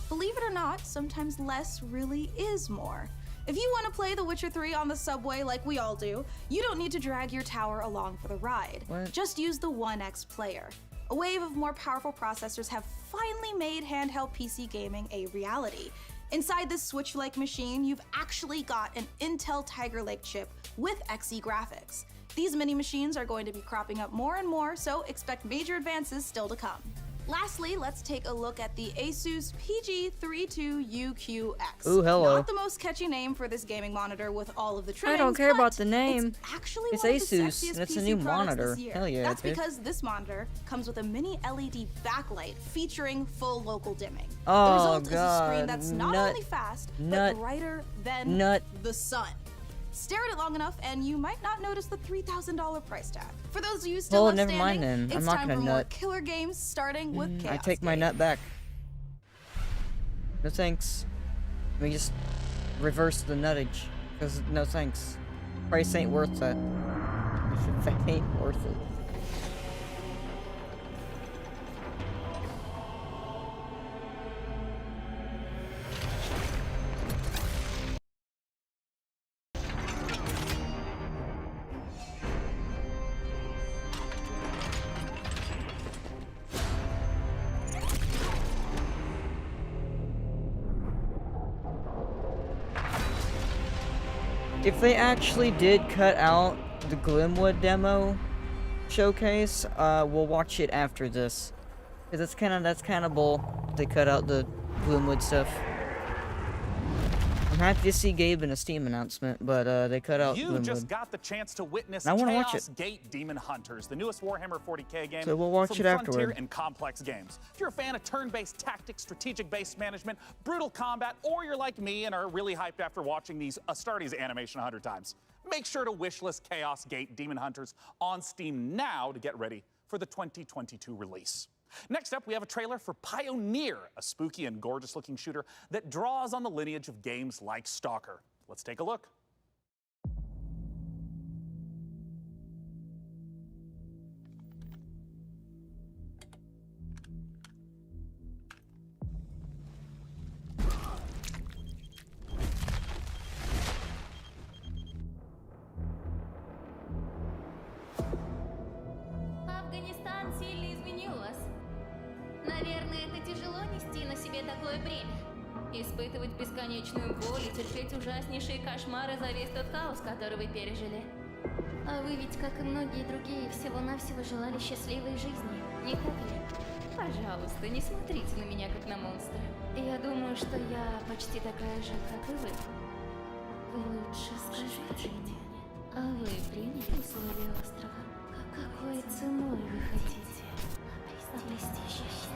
G: Believe it or not, sometimes less really is more. If you want to play The Witcher 3 on the subway like we all do, you don't need to drag your tower along for the ride.
A: What?
G: Just use the 1X player. A wave of more powerful processors have finally made handheld PC gaming a reality. Inside this Switch-like machine, you've actually got an Intel Tiger Lake chip with Xe graphics. These mini machines are going to be cropping up more and more, so expect major advances still to come. Lastly, let's take a look at the Asus PG32UQX.
A: Ooh, hello.
G: Not the most catchy name for this gaming monitor with all of the trimmings,
A: I don't care
G: but
A: about the name.
G: It's actually
A: It's
G: one of the
A: Asus,
G: sexiest
A: and it's a
G: PC
A: new
G: products
A: monitor.
G: this year.
A: Hell yeah,
G: That's
A: dude.
G: because this monitor comes with a mini LED backlight featuring full local dimming.
A: Oh,
G: the result is a screen
A: God.
G: that's not
A: Nut.
G: only fast,
A: Nut.
G: but brighter than
A: Nut.
G: the sun. Stare at it long enough, and you might not notice the $3,000 price tag. For those of you still
A: Oh,
G: left
A: never
G: standing,
A: mind then.
G: it's
A: I'm not
G: time
A: gonna
G: for more
A: nut.
G: killer games, starting with Chaos
A: I take my
G: Gate.
A: nut back. No thanks. Let me just reverse the nuttage. Because no thanks. Price ain't worth that. That ain't worth it. If they actually did cut out the Glimwood demo showcase, we'll watch it after this. Cause that's kind of bull. They cut out the Glimwood stuff. I'm happy to see Gabe in a Steam announcement, but they cut out
F: You
A: Glimwood.
F: just got the chance to witness
A: I wanna watch
F: Chaos
A: it.
F: Gate Demon Hunters, the newest Warhammer 40k game
A: So we'll watch
F: from
A: it
F: Frontier
A: afterward.
F: and Complex Games. If you're a fan of turn-based tactics, strategic-based management, brutal combat, or you're like me and are really hyped after watching these Astartes animation 100 times, make sure to wishlist Chaos Gate Demon Hunters on Steam now to get ready for the 2022 release. Next up, we have a trailer for Pioneer, a spooky and gorgeous-looking shooter that draws on the lineage of games like Stalker. Let's take a look.
Q: Афганистан сильно изменил вас. Наверное, это тяжело нести на себе такое бремя. Испытывать бесконечную боль и терпеть ужаснейшие кошмары за весь тот хаос, который вы пережили. А вы ведь, как и многие другие, всего-навсего желали счастливой жизни, не так ли? Пожалуйста, не смотрите на меня, как на монстра. Я думаю, что я почти такая же, как и вы. Вы лучше скажите мне, а вы приняли условия острова? Какой ценой вы хотите обрести счастье?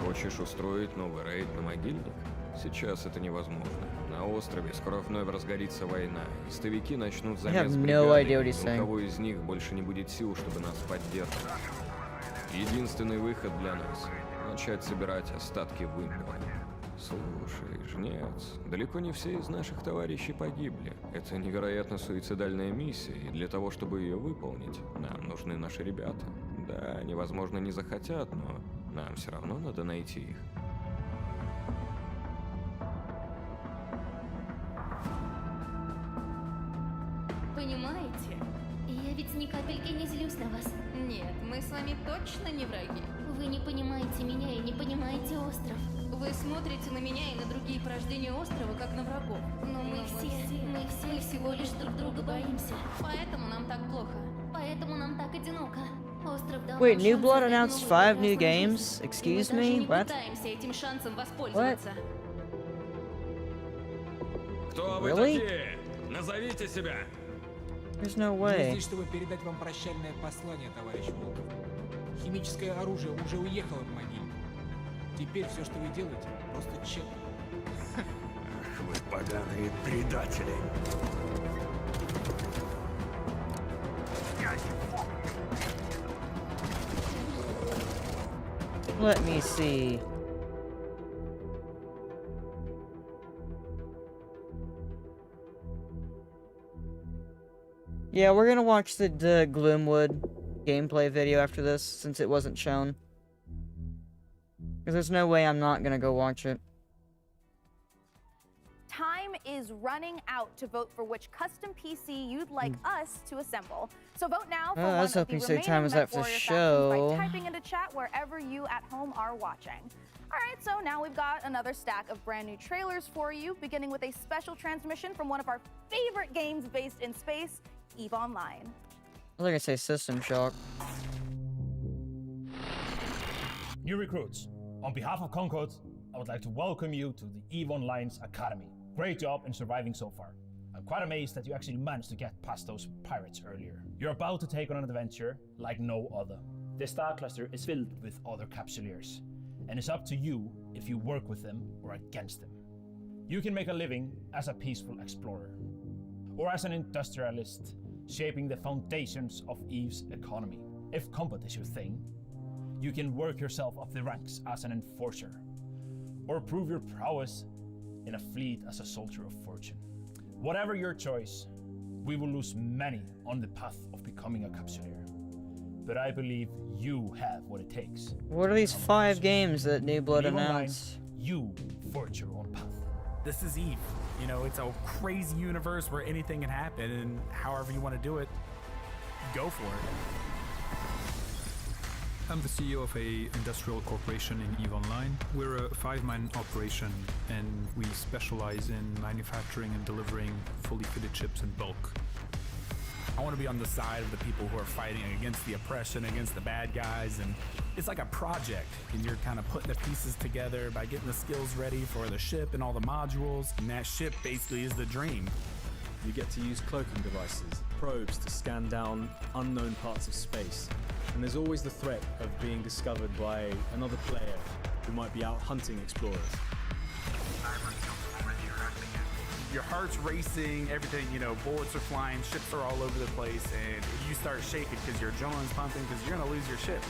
R: Хочешь устроить новый рейд на могильник? Сейчас это невозможно. На острове скоро вновь разгорится война. Истовики начнут замес
A: no idea what
R: бригады,
A: he's
R: и ни
A: saying.
R: у кого из них больше не будет сил, чтобы нас поддерживать. Единственный выход для нас — начать собирать остатки вымпела. Слушай, жнец, далеко не все из наших товарищей погибли. Это невероятно суицидальная миссия, и для того, чтобы ее выполнить, нам нужны наши ребята. Да, они, возможно, не захотят, но нам все равно надо найти их.
Q: Понимаете? Я ведь ни капельки не злюсь на вас. Нет, мы с вами точно не враги. Вы не понимаете меня и не понимаете остров. Вы смотрите на меня и на другие порождения острова, как на врагов. Но мы все всего лишь друг друга боимся. Поэтому нам так плохо. Поэтому нам так одиноко. Остров дал
A: Wait,
Q: нам
A: New
Q: шанс
A: Blood
Q: создать
A: announced
Q: новую
A: 5 new
Q: прекрасную
A: games?
Q: жизнь.
A: Excuse
Q: Мы даже
A: me?
Q: не
A: What?
Q: пытаемся этим шансом воспользоваться.
S: Кто вы
A: Really?
S: такие? Назовите себя.
A: There's no
T: Мы
A: way.
T: здесь, чтобы передать вам прощальное послание, товарищ Волков. Химическое оружие уже уехало в могилу. Теперь все, что вы делаете, просто тщетно.
S: Ах, вы поганые предатели.
A: Let me see. Yeah, we're gonna watch the Gloomwood gameplay video after this, since it wasn't shown. Because there's no way I'm not gonna go watch it.
G: Time is running out to vote for which custom PC you'd like us to assemble. So vote now for
A: Oh, I
G: one
A: was
G: of the
A: hoping you said
G: remaining
A: time was up for the
G: MechWarrior factions
A: show.
G: by typing into chat wherever you at home are watching. All right, so now we've got another stack of brand new trailers for you, beginning with a special transmission from one of our favorite games based in space, EVE Online.
A: I was gonna say System Shock.
U: New recruits, on behalf of Concord, I would like to welcome you to the EVE Online's Academy. Great job in surviving so far. I'm quite amazed that you actually managed to get past those pirates earlier. You're about to take on an adventure like no other. The Star Cluster is filled with other capsuleers, and it's up to you if you work with them or against them. You can make a living as a peaceful explorer, or as an industrialist, shaping the foundations of EVE's economy. If combat is your thing, you can work yourself up the ranks as an enforcer, or prove your prowess in a fleet as a soldier of fortune. Whatever your choice, we will lose many on the path of becoming a capsuleer. But I believe you have what it takes.
A: What are these 5 games that New Blood
U: EVE Online,
A: announced?
U: you forge your own path.
V: This is EVE. You know, it's a crazy universe where anything can happen, and however you want to do it, go for it.
Y: I'm the CEO of a industrial corporation in EVE Online. We're a 5-man operation, and we specialize in manufacturing and delivering fully fitted chips in bulk.
V: I want to be on the side of the people who are fighting against the oppression, against the bad guys, and it's like a project, and you're kind of putting the pieces together by getting the skills ready for the ship and all the modules, and that ship basically is the dream.
Z: You get to use cloaking devices, probes to scan down unknown parts of space, and there's always the threat of being discovered by another player who might be out hunting explorers.
V: Your heart's racing, everything, you know, bullets are flying, ships are all over the place, and you start shaking because your adrenaline's pumping because you're gonna lose your ship.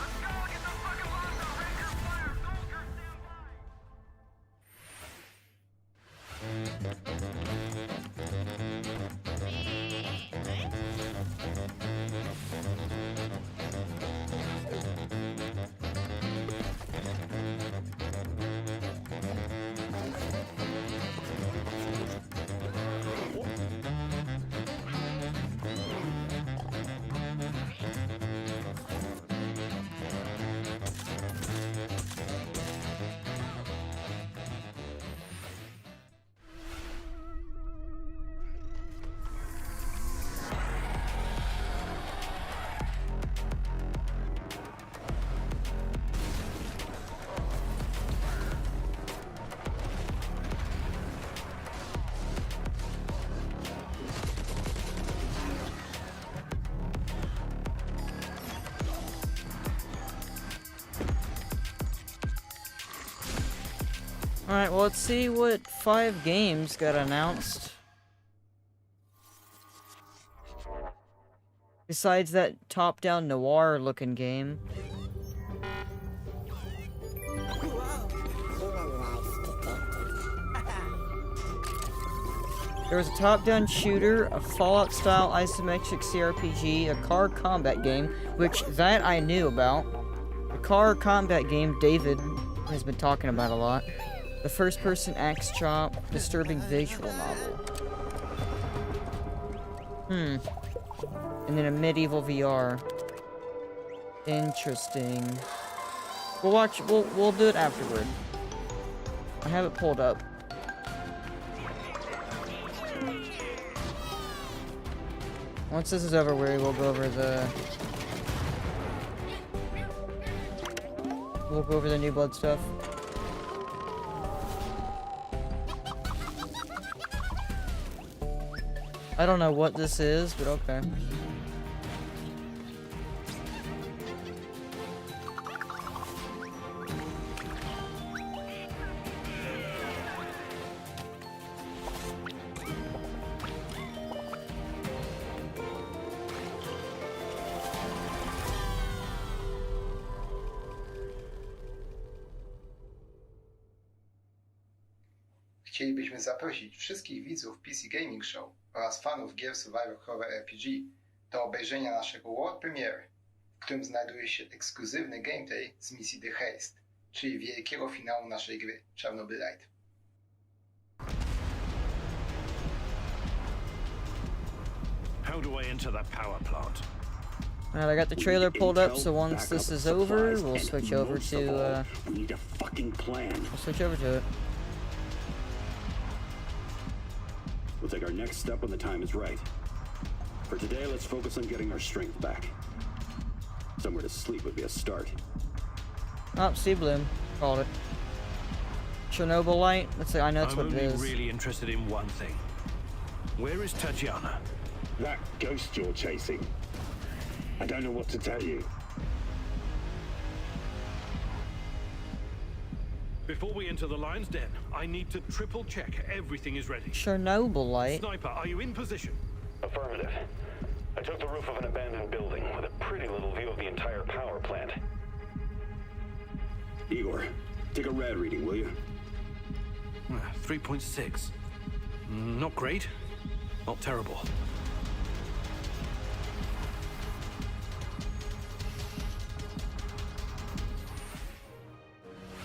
A: Alright, well, let's see what 5 games got announced. Besides that top-down noir-looking game. There was a top-down shooter, a Fallout-style isometric CRPG, a car combat game, which that I knew about. The car combat game David has been talking about a lot. The first-person axe chop, disturbing visual novel. And then a medieval VR. Interesting. We'll do it afterward. I have it pulled up. Once this is over, we will go over the... We'll go over the New Blood stuff. I don't know what this is, but okay.
B: Chcielibyśmy zaprosić wszystkich widzów PC Gaming Show oraz fanów gier Survivor Horror RPG do obejrzenia naszego world premiere, w którym znajduje się ekskluzywny gameplay z misji The Haste, czyli wielkiego finału naszej gry Chernobylite.
S: How do I enter that power plant?
A: Alright, I got the trailer pulled up, so once this is over, we'll switch over to,
S: We need a fucking plan.
A: we'll switch over to it.
S: We'll take our next step when the time is right. For today, let's focus on getting our strength back. Somewhere to sleep would be a start.
A: Oh, Sea Bloom. Called it. Chernobyl light? I know that's what it is.
S: I'm only really interested in one thing. Where is Tatiana? That ghost you're chasing. I don't know what to tell you. Before we enter the lion's den, I need to triple check everything is ready.
A: Chernobyl light?
S: Sniper, are you in position?
D: Affirmative. I took the roof of an abandoned building with a pretty little view of the entire power plant.
S: Igor, take a rad reading, will you? 3.6. Not great. Not terrible.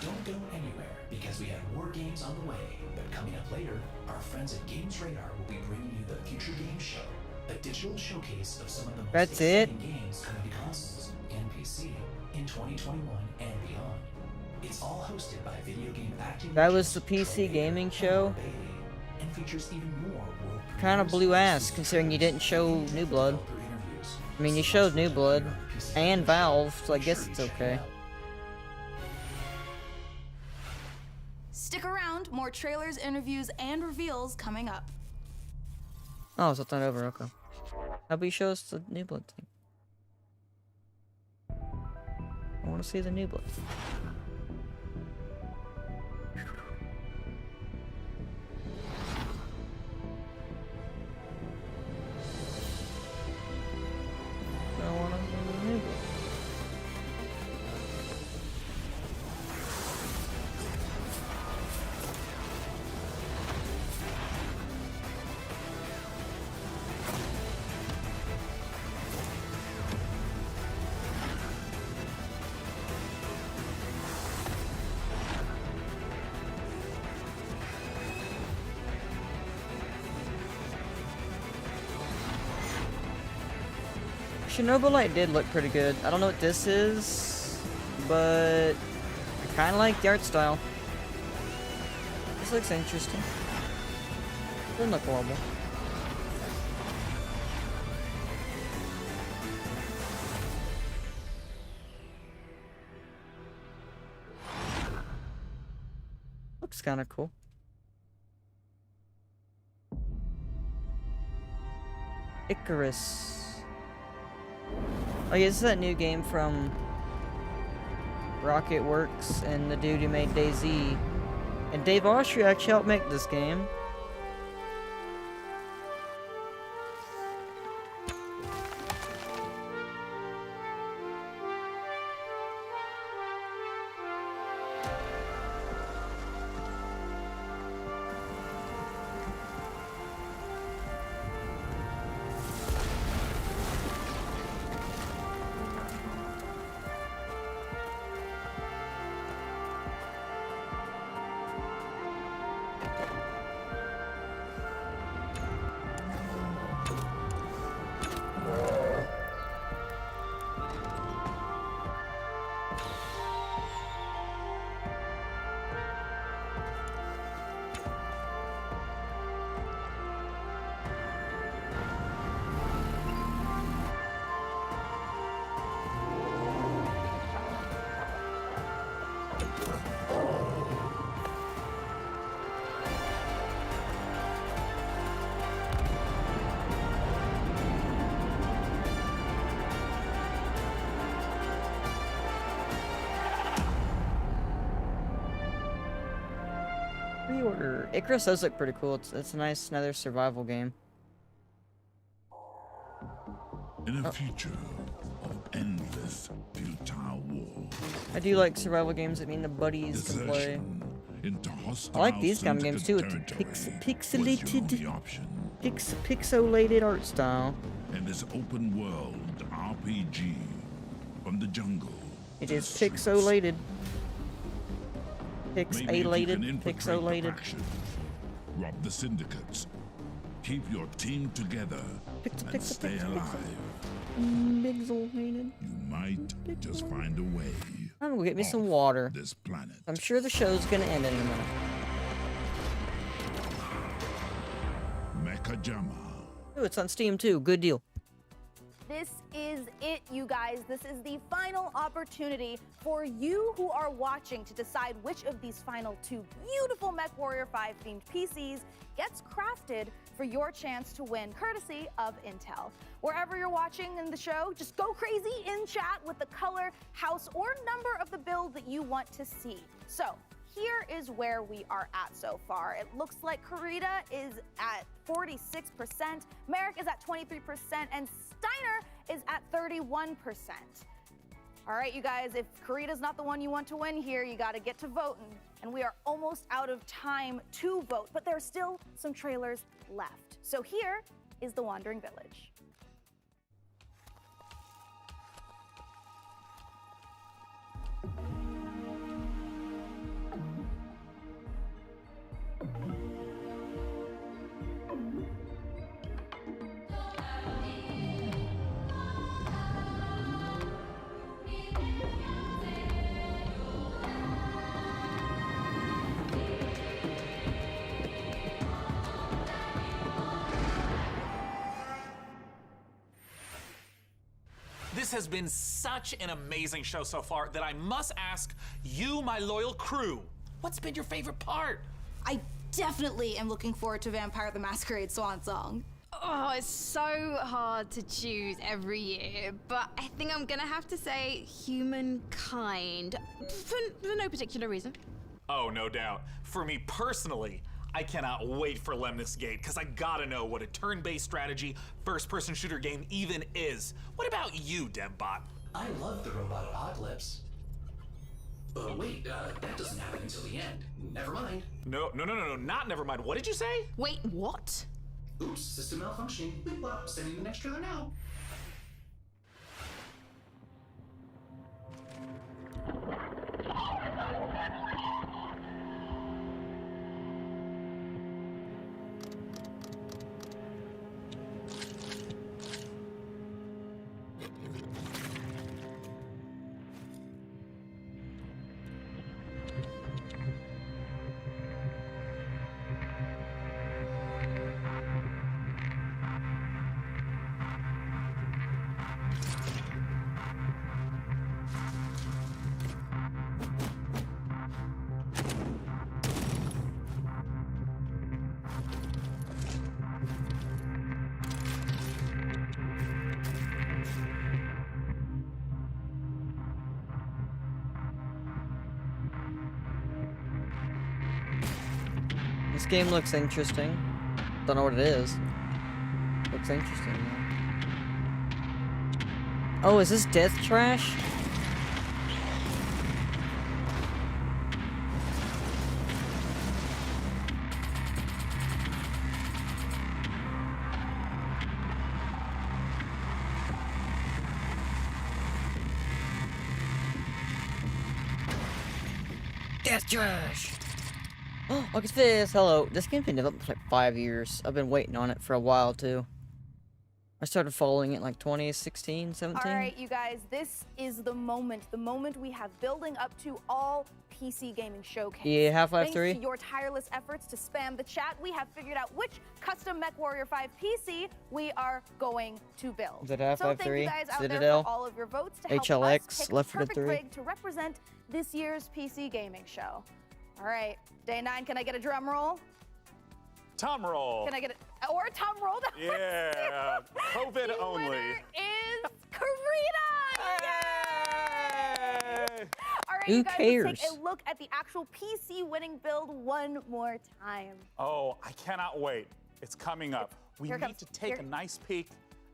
E: Don't go anywhere, because we have more games on the way. But coming up later, our friends at Games Radar will be bringing you the Future Games Show, a digital showcase of some of the most
A: That's it?
E: exciting games coming to consoles and PC in 2021 and beyond. It's all hosted by video game acting.
A: That was the PC gaming show?
E: And features even more world
A: Kind of blew ass, considering you didn't show New Blood. I mean, you showed New Blood and Valve, so I guess it's okay.
G: Stick around, more trailers, interviews, and reveals coming up.
A: Oh, so it's not over, okay. How about you show us the New Blood thing? I want to see the New Blood thing. I want to see the New Blood. Chernobyl light did look pretty good. I don't know what this is, but I kind of like the art style. This looks interesting. Doesn't look horrible. Looks kind of cool. Icarus. Oh yeah, this is that new game from Rocket Works and the dude who made DayZ. And Dave Austria actually helped make this game. order. Icarus does look pretty cool. It's a nice another survival game.
C: In a future of endless futile war,
A: I do like survival games that mean the buddies can play. I like these kind of games too. It's pixelated, pixelated art style.
C: And this open world RPG from the jungle.
A: It is pixelated. Pixelated.
C: Rob the syndicates. Keep your team together and stay alive.
A: Pixelated.
C: You might just find a way.
A: I'm gonna get me some water.
C: This planet.
A: I'm sure the show's gonna end in a minute.
C: Mechajama.
A: Oh, it's on Steam too. Good deal.
G: This is it, you guys. This is the final opportunity for you who are watching to decide which of these final 2 beautiful MechWarrior 5 themed PCs gets crafted for your chance to win, courtesy of Intel. Wherever you're watching in the show, just go crazy in chat with the color, house, or number of the build that you want to see. So here is where we are at so far. It looks like Karita is at 46%, Merrick is at 23%, and Steiner is at 31%. All right, you guys, if Karita's not the one you want to win here, you got to get to voting. And we are almost out of time to vote, but there are still some trailers left. So here is The Wandering Village.
F: This has been such an amazing show so far that I must ask you, my loyal crew, what's been your favorite part?
H: I definitely am looking forward to Vampire the Masquerade Swan Song.
I: Oh, it's so hard to choose every year, but I think I'm gonna have to say Humankind, for no particular reason.
F: Oh, no doubt. For me personally, I cannot wait for Lemnis Gate, because I gotta know what a turn-based strategy first-person shooter game even is. What about you, Dembot?
E: I love the robot apocalypse. Wait, that doesn't happen until the end. Never mind.
F: No, not never mind. What did you say?
I: Wait, what?
E: Oops, system malfunctioning. Beep, bop, sending the next trailer now.
A: This game looks interesting. Don't know what it is. Looks interesting though. Oh, is this Death Trash? Death Trash! Oh, look at this. Hello. This game's been developed for like 5 years. I've been waiting on it for a while too. I started following it in like 2016, 17.
G: All right, you guys, this is the moment we have building up to all PC Gaming Showcase.
A: Yeah, Half-Life 3.
G: Thanks to your tireless efforts to spam the chat, we have figured out which custom MechWarrior 5 PC we are going to build.
A: Is it Half-Life 3?
G: So thank you guys out
A: Citadel?
G: there for all of your votes to help
A: HLX,
G: us pick
A: Left
G: the
A: 4 Dead
G: perfect
A: 3.
G: rig to represent this year's PC Gaming Show. All right, day 9, can I get a drum roll?
F: Tom roll.
G: Can I get or a tom roll?
F: Yeah, COVID
G: The
F: only.
G: winner is Karita! Yay! All right,
A: Who
G: you guys,
A: cares?
G: let's take a look at at the actual PC winning build one more time.
F: Oh, I cannot wait. It's coming up. We need to take a nice peek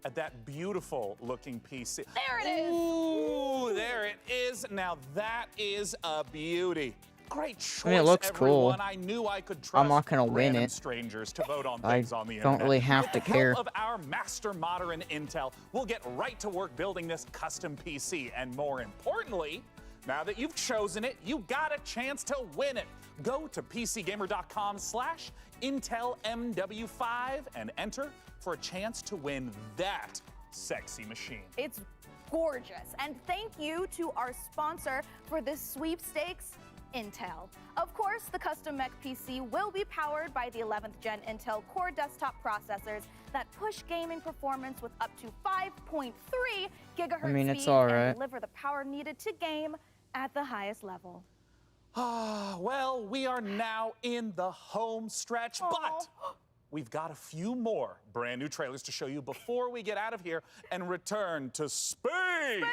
F: at that beautiful looking PC.
G: There it is.
F: Ooh, there it is. Now that is a beauty. Great choice,
A: I mean, it looks
F: everyone.
A: cool.
F: I knew I could trust
A: I'm not gonna win
F: random
A: it.
F: strangers to vote on
A: I
F: things on the
A: don't
F: internet.
A: really have to
F: With the
A: care.
F: help of our master modder and Intel, we'll get right to work building this custom PC. And more importantly, now that you've chosen it, you got a chance to win it. Go to PCGamer.com/IntelMW5 and enter for a chance to win that sexy machine.
G: It's gorgeous. And thank you to our sponsor for this sweepstakes, Intel. Of course, the custom mech PC will be powered by the 11th gen Intel Core desktop processors that push gaming performance with up to 5.3 gigahertz
A: I mean, it's
G: speed
A: all
G: and
A: right.
G: deliver the power needed to game at the highest level.
F: Ah, well, we are now in the home stretch, but we've got a few more brand new trailers to show you before we get out of here and return to space.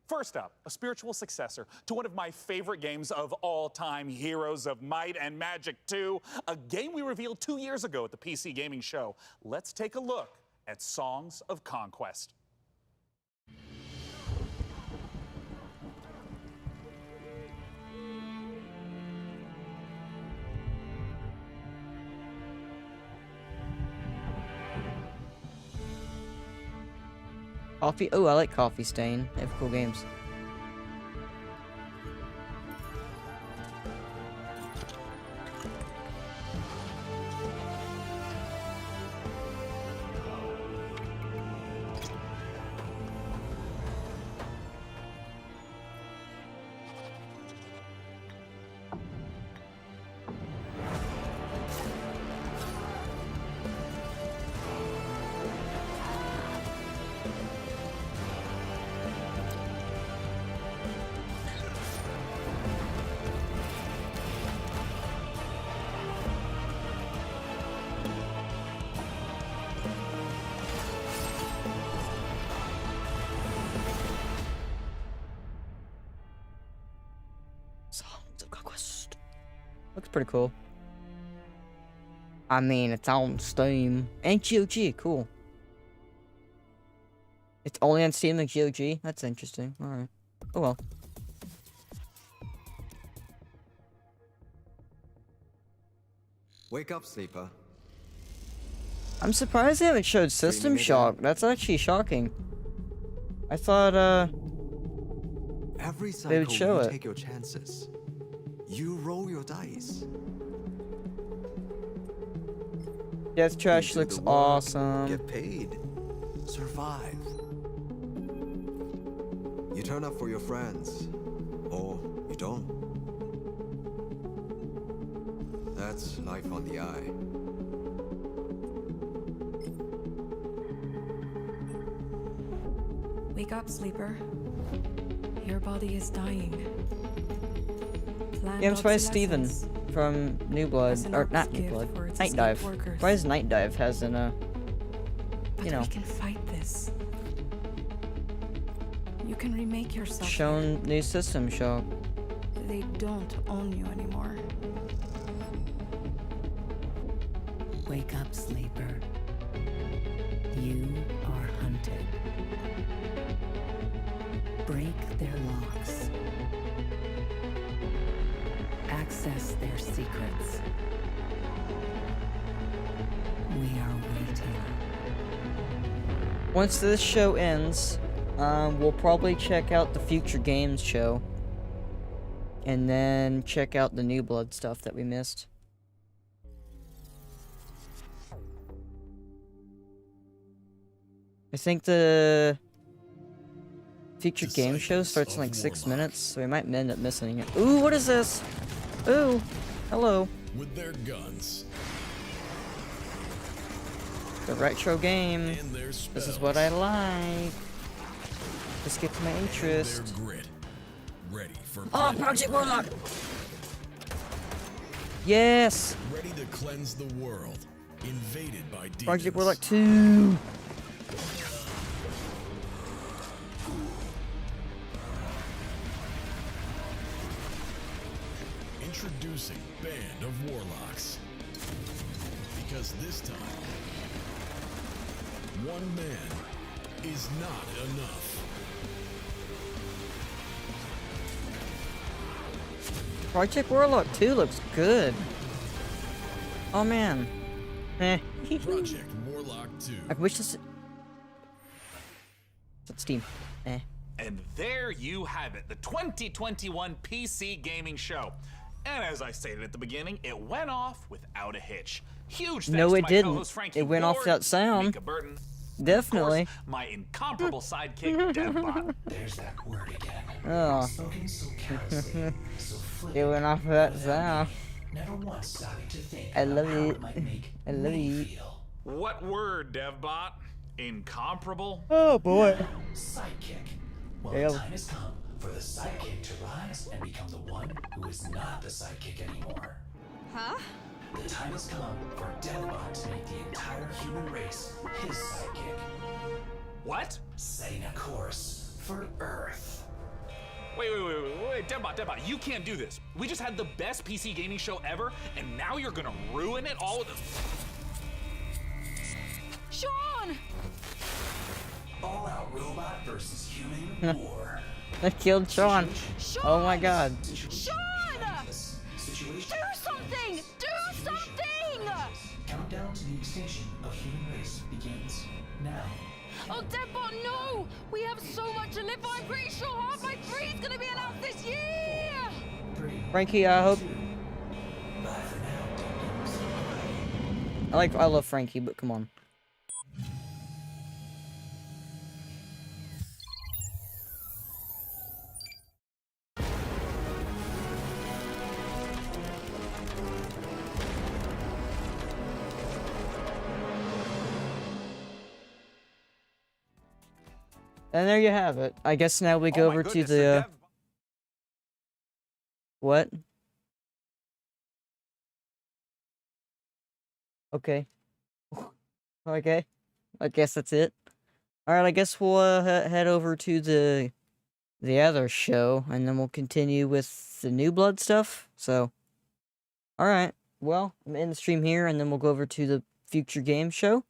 F: First up, a spiritual successor to one of my favorite games of all time, Heroes of Might and Magic 2, a game we revealed 2 years ago at the PC Gaming Show. Let's take a look at Songs of Conquest.
A: Coffee. Oh, I like Coffee Stain. They have cool games. Songs of Conquest. Looks pretty cool. I mean, it's on Steam. And GOG, cool. It's only on Steam and GOG? That's interesting. Alright. Oh well.
J: Wake up, sleeper.
A: I'm surprised they haven't showed System Shock. That's actually shocking. I thought,
J: Every
A: they would
J: cycle
A: show
J: you
A: it.
J: take your chances. You roll your dice.
A: Death Trash
J: You do
A: looks
J: the work,
A: awesome.
J: Get paid. Survive. You turn up for your friends. Or you don't. That's life on the eye.
K: Wake up, sleeper. Your body is dying. Planned
A: Yeah, I'm surprised Steven
K: obsolescence
A: from New Blood,
K: as an
A: or not
K: ops
A: New
K: gift
A: Blood,
K: for its
A: Night
K: escaped
A: Dive.
K: workers.
A: Surprised Night Dive hasn't,
K: But
A: you know,
K: we can fight this. You can remake yourself.
A: shown new System Shock.
K: They don't own you anymore.
L: Wake up, sleeper. You are hunted. Break their locks. Access their secrets. We are waiting.
A: Once this show ends, we'll probably check out the Future Games show. And then check out the New Blood stuff that we missed. I think the Future Game show starts in like 6 minutes, so we might end up missing it. Ooh, what is this? Ooh, hello.
M: With their guns.
A: The retro game.
M: And their
A: This is what I like. Let's get to my interest.
M: Their grit. Ready for
A: Oh, Project Warlock! Yes!
M: Ready to cleanse the world. Invaded by demons.
A: Project Warlock 2!
M: Introducing Band of Warlocks. Because this time, one man is not enough.
A: Project Warlock 2 looks good. Oh man.
M: Project Warlock 2.
A: I wish this. It's Steam.
F: And there you have it, the 2021 PC Gaming Show. And as I stated at the beginning, it went off without a hitch. Huge thanks
A: No,
F: to
A: it
F: my
A: didn't.
F: co-host Frankie
A: It went off
F: Ward,
A: without sound.
F: Mika Burton,
A: Definitely.
F: and of course, my incomparable sidekick, DevBot.
E: There's that word again.
A: Oh.
E: Spoken so carelessly, so
A: It
E: flippant,
A: went off without sound.
E: never once stopping to think
A: I
E: about
A: love
E: how
A: it.
E: it might make
A: I love
E: me
A: it.
E: feel.
F: What word, DevBot? Incomparable?
A: Oh boy.
E: Sidekick. Well,
A: Damn.
E: the time has come for the sidekick to rise and become the one who is not the sidekick anymore.
I: Huh?
E: The time has come for DevBot to make the entire human race his sidekick.
F: What?
E: Setting a course for Earth.
F: Wait, DevBot, you can't do this. We just had the best PC gaming show ever, and now you're gonna ruin it all with this.
I: Sean!
E: All-out robot versus human war.
A: I killed Sean. Oh my god.
I: Sean!
E: Situation.
I: Do something! Do something!
E: Countdown to the extinction of human race begins now.
I: Oh, Deadbot, no! We have so much to live for. I'm pretty sure half my breed's gonna be announced this year!
A: Frankie, I hope. I love Frankie, but come on. And there you have it. I guess now we go over to the what? Okay. Okay. I guess that's it. Alright, I guess we'll head over to the other show, and then we'll continue with the New Blood stuff. So, alright. Well, I'm in the stream here, and then we'll go over to the future game show,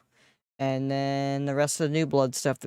A: and then the rest of the New Blood stuff that we